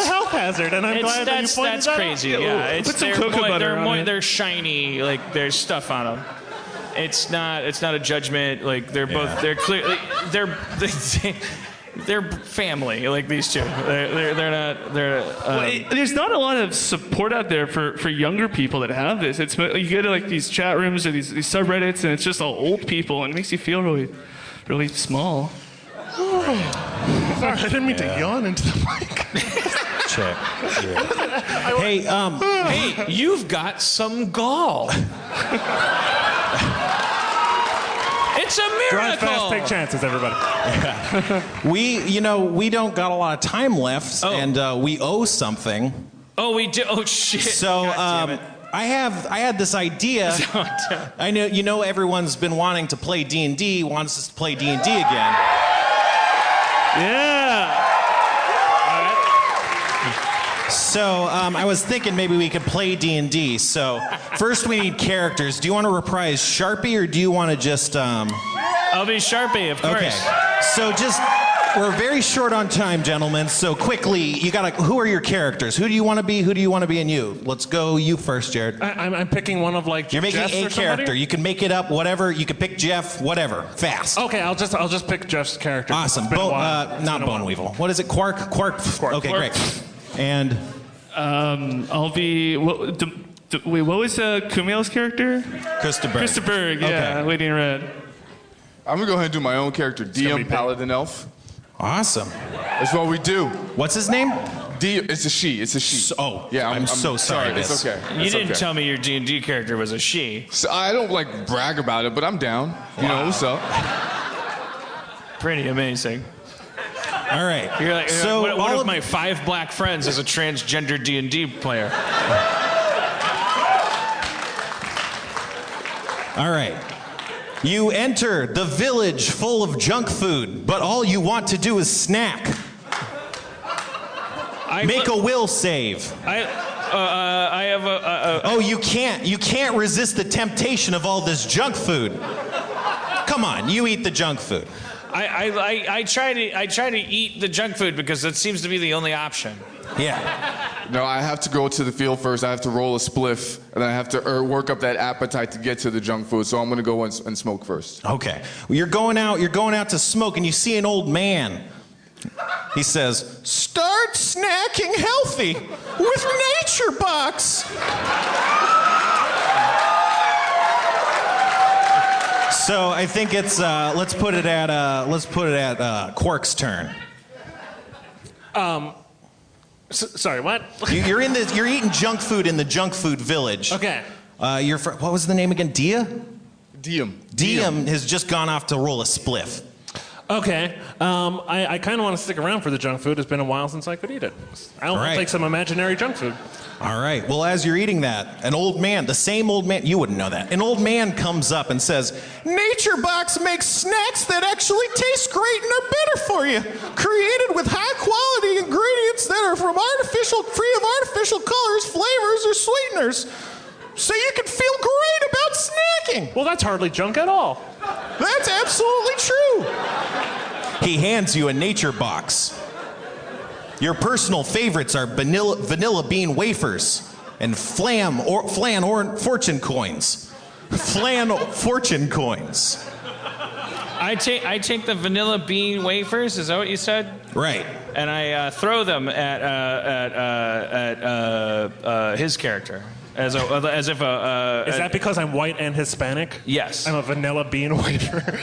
a health hazard, and I'm glad that you pointed that's that crazy. out. Yeah, Put some cocoa butter on it. they're shiny. Like there's stuff on them. It's not a judgment. Like they're both. They're clearly they're family. Like these two. They're not. There's not a lot of support out there for younger people that have this. It's you go to like these chat rooms or these subreddits, and it's just all old people, and it makes you feel really small. Sorry, I didn't mean to yawn into the mic. Check. Yeah. Hey, Hey, you've got some gall. It's a Drive miracle. fast, take chances, everybody. we don't got a lot of time left, and we owe something. Oh, we do. Oh shit. So, God damn it. I had this idea. I know everyone's been wanting to play D&D, wants us to play D&D again. Yeah. So I was thinking maybe we could play D&D. So first we need characters. Do you want to reprise Sharpie or do you want to just? I'll be Sharpie, of course. Okay. So we're very short on time, gentlemen. So quickly, who are your characters? Who do you want to be? Who do you want to be? And you. Let's go. You first, Jared. I'm picking one of like. You're making Jeff's a or somebody? character. You can make it up. Whatever. You can pick Jeff. Whatever. Fast. Okay, I'll just pick Jeff's character. Awesome. It's been a while. Not Bone Weevil. What is it? Quark. Okay, great. And I'll be. Wait, what was Kumail's character? Christopher. Christopher. Yeah, Okay. Lady in Red. I'm gonna go ahead and do my own character, DM Paladin Elf. Awesome. That's what we do. What's his name? It's a she. It's a she. Yeah, I'm so sorry. It's okay. You It's didn't okay. tell me your D&D character was a she. So I don't like brag about it, but I'm down. You know what's up? Pretty amazing. All right. You're like So one all of of- my 5 black friends is a transgender D&D player. All right. You enter the village full of junk food, but all you want to do is snack. Make a will save. I have a. Oh, you can't resist the temptation of all this junk food. Come on, you eat the junk food. I try to eat the junk food because that seems to be the only option. Yeah. No, I have to go to the field first. I have to roll a spliff, and then I have to work up that appetite to get to the junk food. So I'm gonna go and smoke first. Okay. Well, you're going out to smoke, and you see an old man. He says, "Start snacking healthy with Nature Box." So I think it's let's put it at Quark's turn. Sorry, what? You're eating junk food in the junk food village. Okay. What was the name again? Diem has just gone off to roll a spliff. Okay. I kind of want to stick around for the junk food. It's been a while since I could eat it. I'll take some imaginary junk food. All right. Well, as you're eating that, an old man, the same old man, you wouldn't know that. An old man comes up and says, "Nature Box makes snacks that actually taste great and are better for you. Created with high quality ingredients that are free of artificial colors, flavors, or sweeteners. So you can feel great about snacking." Well, that's hardly junk at all. That's absolutely true. He hands you a Nature Box. Your personal favorites are vanilla bean wafers and flan fortune coins. Flan fortune coins. I take the vanilla bean wafers. Is that what you said? Right. And I throw them at his character. As if a. Is that because I'm white and Hispanic? Yes. I'm a vanilla bean wafer.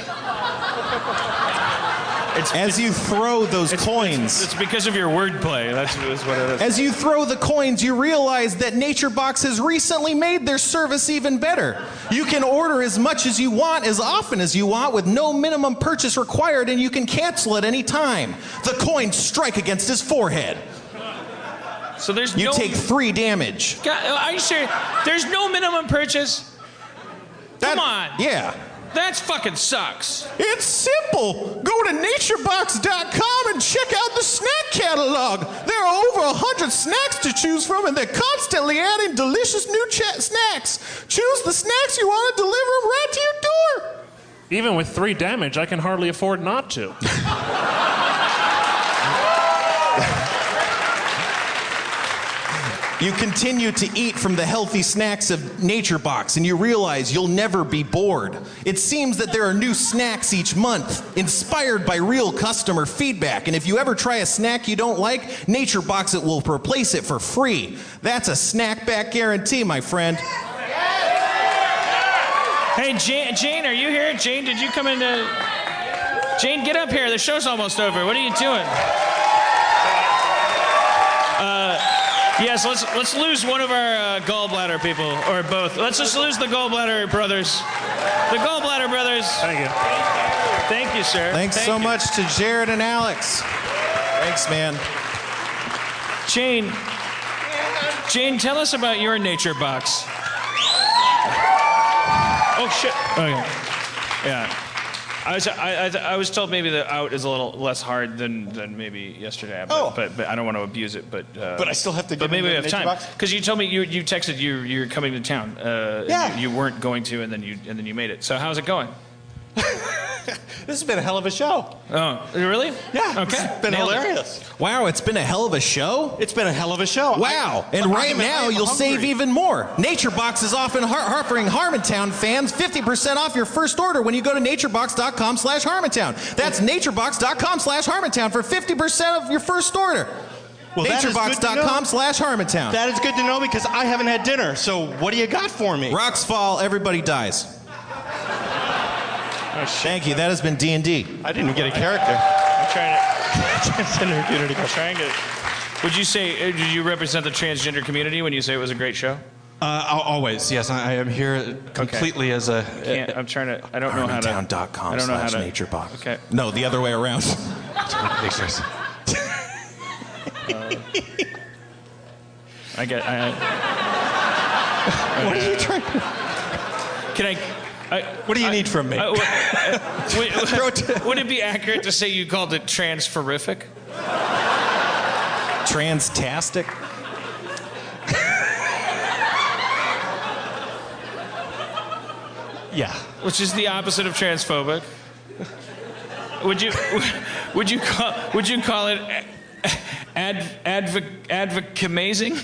As you throw those coins. It's because of your wordplay. That's what it is. As you throw the coins, you realize that NatureBox has recently made their service even better. You can order as much as you want, as often as you want, with no minimum purchase required, and you can cancel at any time. The coins strike against his forehead. So there's You take 3 damage. God, are you serious? There's no minimum purchase? Come on. Yeah. That fucking sucks. It's simple. Go to naturebox.com and check out the snack catalog. There are over 100 snacks to choose from, and they're constantly adding delicious new snacks. Choose the snacks you want to deliver right to your door. Even with 3 damage, I can hardly afford not to. You continue to eat from the healthy snacks of NatureBox, and you realize you'll never be bored. It seems that there are new snacks each month, inspired by real customer feedback. And if you ever try a snack you don't like, NatureBox it will replace it for free. That's a snack back guarantee, my friend. Hey, Jane, are you here? Jane, did you come in to... Jane, get up here. The show's almost over. What are you doing? Yes, let's lose one of our gallbladder people, or both. Let's just lose the gallbladder brothers. The gallbladder brothers. Thank you. Thank you, sir. Thanks so much to Jared and Alex. Thanks, man. Jane, tell us about your NatureBox. Oh, shit. Okay. Yeah. I was told maybe the out is a little less hard than maybe yesterday, but I don't want to abuse it. But I still have to. But maybe we have time box? because you told me you texted you're coming to town. Yeah. You weren't going to, and then you made it. So how's it going? This has been a hell of a show. Oh, really? Yeah. Okay. It's been hilarious. Wow, it's been a hell of a show. It's been a hell of a show. Wow, and right now you'll save even more. NatureBox is offering Harmontown fans 50% off your first order when you go to naturebox.com/Harmontown. That's naturebox.com/Harmontown for 50% of your first order. Well, naturebox.com/Harmontown. That is good to know because I haven't had dinner. So what do you got for me? Rocks fall, everybody dies. Oh, shit. Thank you. That has been D&D. I didn't get a character. I'm trying to. Transgender community. I'm trying to. Would you say? Did you represent the transgender community when you say it was a great show? Always, yes. I am here completely as a. I'm trying to. I don't know how to. Harmontown.com/NatureBox. Okay. No, the other way around. I get. What are you trying to? Can I? What do you need from me? Would it be accurate to say you called it transferific? Transtastic? Yeah. Which is the opposite of transphobic. Would you call it advocamazing?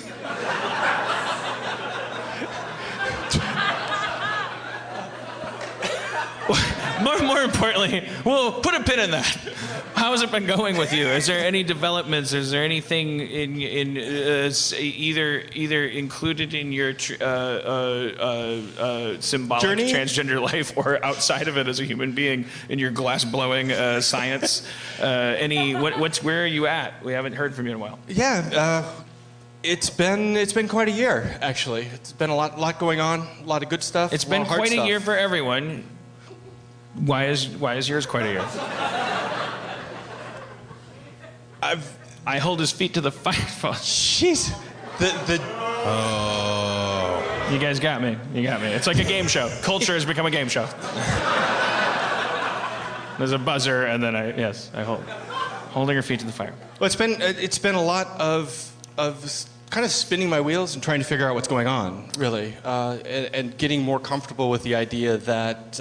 More importantly, well, put a pin in that. How has it been going with you? Is there any developments? Is there anything in either included in your symbolic journey? Transgender life, or outside of it as a human being in your glass blowing science? Where are you at? We haven't heard from you in a while. Yeah. It's been quite a year, actually. It's been a lot going on, a lot of good stuff. It's been quite a year for everyone. Why is yours quite a year? I hold his feet to the fire. Jeez. Oh. You guys got me. You got me. It's like a game show. Culture has become a game show. There's a buzzer, and then I holding her feet to the fire. Well, it's been a lot of kind of spinning my wheels and trying to figure out what's going on, really, and getting more comfortable with the idea that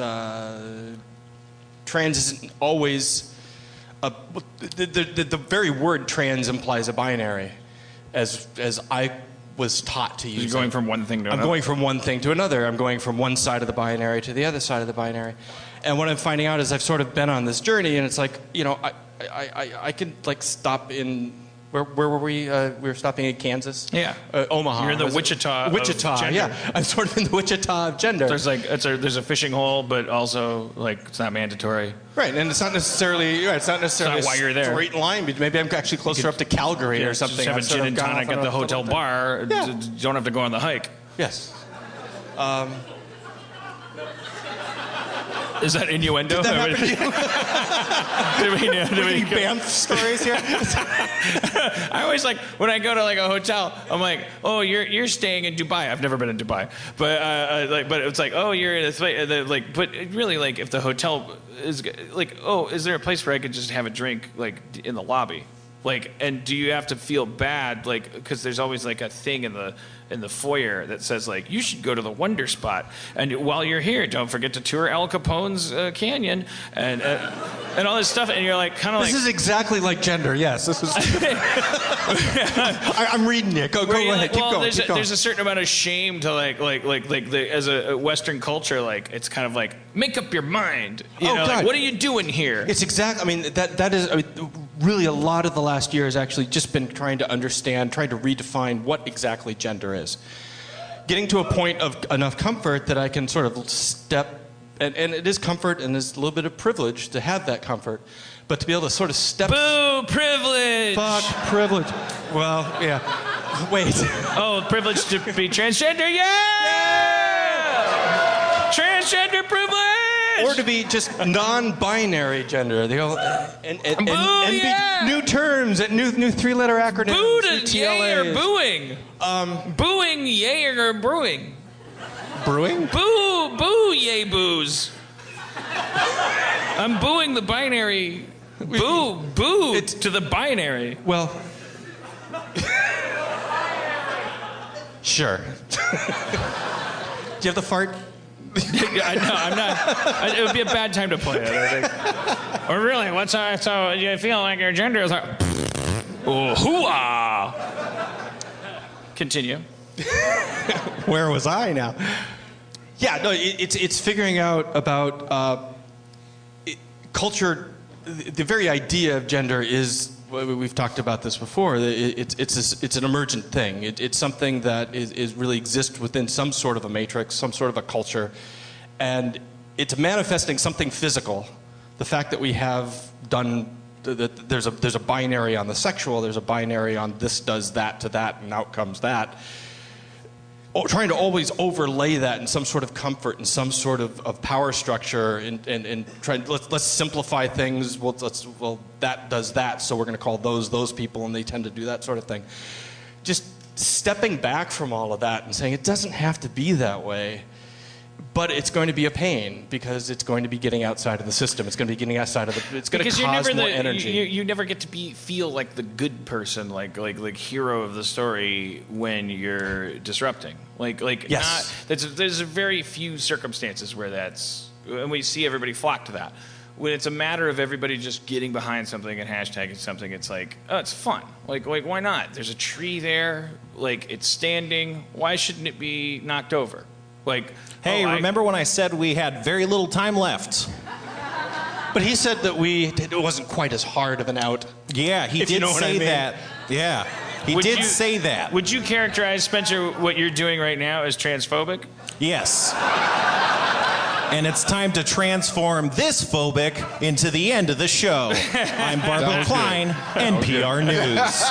trans isn't always the very word trans implies a binary, as I was taught to use. You're going from one thing to another. I'm going from one thing to another. I'm going from one side of the binary to the other side of the binary. And what I'm finding out is I've sort of been on this journey, and it's like, you know, I can like stop in. Where were we? We were stopping in Kansas. Yeah. Omaha. You're in the Wichita. Wichita. Of gender. Yeah. I'm sort of in the Wichita of gender. There's like there's a fishing hole, but also like it's not mandatory. Right, and it's not necessarily. Right, it's not necessarily It's not why you're there. Straight line. Maybe I'm actually closer up to Calgary or something. Just have a I've sort gin of and gone tonic off at on the a hotel little bar. Yeah. You don't have to go on the hike. Yes. Is that innuendo? Did that happen to you? Did we Any Banff stories here? I always like when I go to like a hotel. I'm like, oh, you're staying in Dubai. I've never been in Dubai, but but it's like, oh, you're in a like, but really like if the hotel is like, oh, is there a place where I could just have a drink like in the lobby? Like, and do you have to feel bad? Like, because there's always like a thing in the foyer that says like, you should go to the Wonder Spot, and while you're here, don't forget to tour Al Capone's canyon and all this stuff. And you're like, kind of like, this is exactly like gender. Yes, this is. I'm reading it. Go ahead. Like, keep going. There's a certain amount of shame to as a Western culture, like it's kind of like make up your mind. You know, God. like, what are you doing here? It's exactly. I mean, that is. I mean, really, a lot of the last year has actually just been trying to understand, trying to redefine what exactly gender is. Getting to a point of enough comfort that I can sort of step, and it is comfort and there's a little bit of privilege to have that comfort, but to be able to sort of step. Boo, privilege! Fuck, privilege. Well, yeah. Wait. Oh, privilege to be transgender, yeah! Transgender privilege! Or to be just non-binary gender. They all, and yeah! be new terms, and new three-letter acronyms. Boo to new yay or TLAs. booing? Booing, yay or brewing? Brewing? Boo, yay, booze. I'm booing the binary. Boo to the binary. Well, sure. Do you have the fart? I'm not. It would be a bad time to play it, I think. Or really, so you feel like your gender is like, oh, hoo-ah. Continue. Where was I now? Yeah, no, it's figuring out about culture. The very idea of gender is. We've talked about this before. It's an emergent thing. It's something that is really exists within some sort of a matrix, some sort of a culture, and it's manifesting something physical. The fact that we have done that, there's a binary on the sexual, there's a binary on this does that to that, and out comes that. Trying to always overlay that in some sort of comfort and some sort of power structure, and trying let's simplify things. Well, that does that, so we're going to call those people, and they tend to do that sort of thing. Just stepping back from all of that and saying it doesn't have to be that way, but it's going to be a pain because it's going to be getting outside of the system. It's going to be getting outside of the. It's going to cause more energy. You never get to feel like the good person, like hero of the story when you're disrupting. Yes. There's very few circumstances where that's, and we see everybody flock to that. When it's a matter of everybody just getting behind something and hashtagging something, it's like, oh, it's fun. Like why not? There's a tree there. Like it's standing. Why shouldn't it be knocked over? Like, hey, remember when I said we had very little time left? But he said that it wasn't quite as hard of an out. Yeah, he did say that. Yeah, he did say that. Would you characterize, Spencer, what you're doing right now as transphobic? Yes. And it's time to transform this phobic into the end of the show. I'm Barbara Klein, NPR News.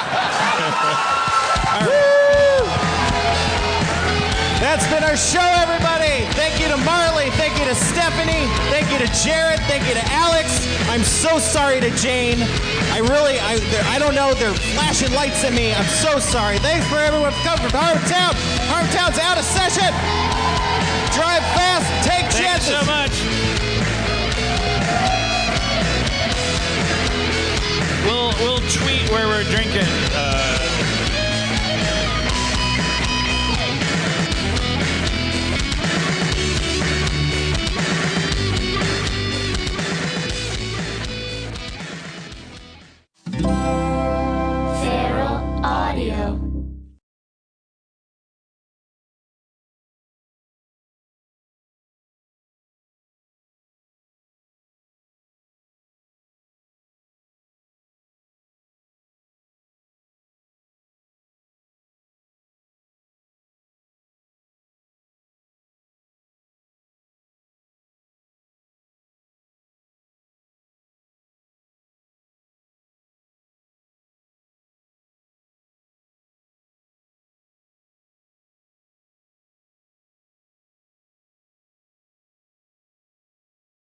That's been our show, everybody. Thank you to Marley. Thank you to Stephanie. Thank you to Jared. Thank you to Alex. I'm so sorry to Jane. I don't know. They're flashing lights at me. I'm so sorry. Thanks for everyone for coming from Harmontown. Harmontown's out of session. Drive fast. Take chances. Thanks so much. We'll tweet where we're drinking.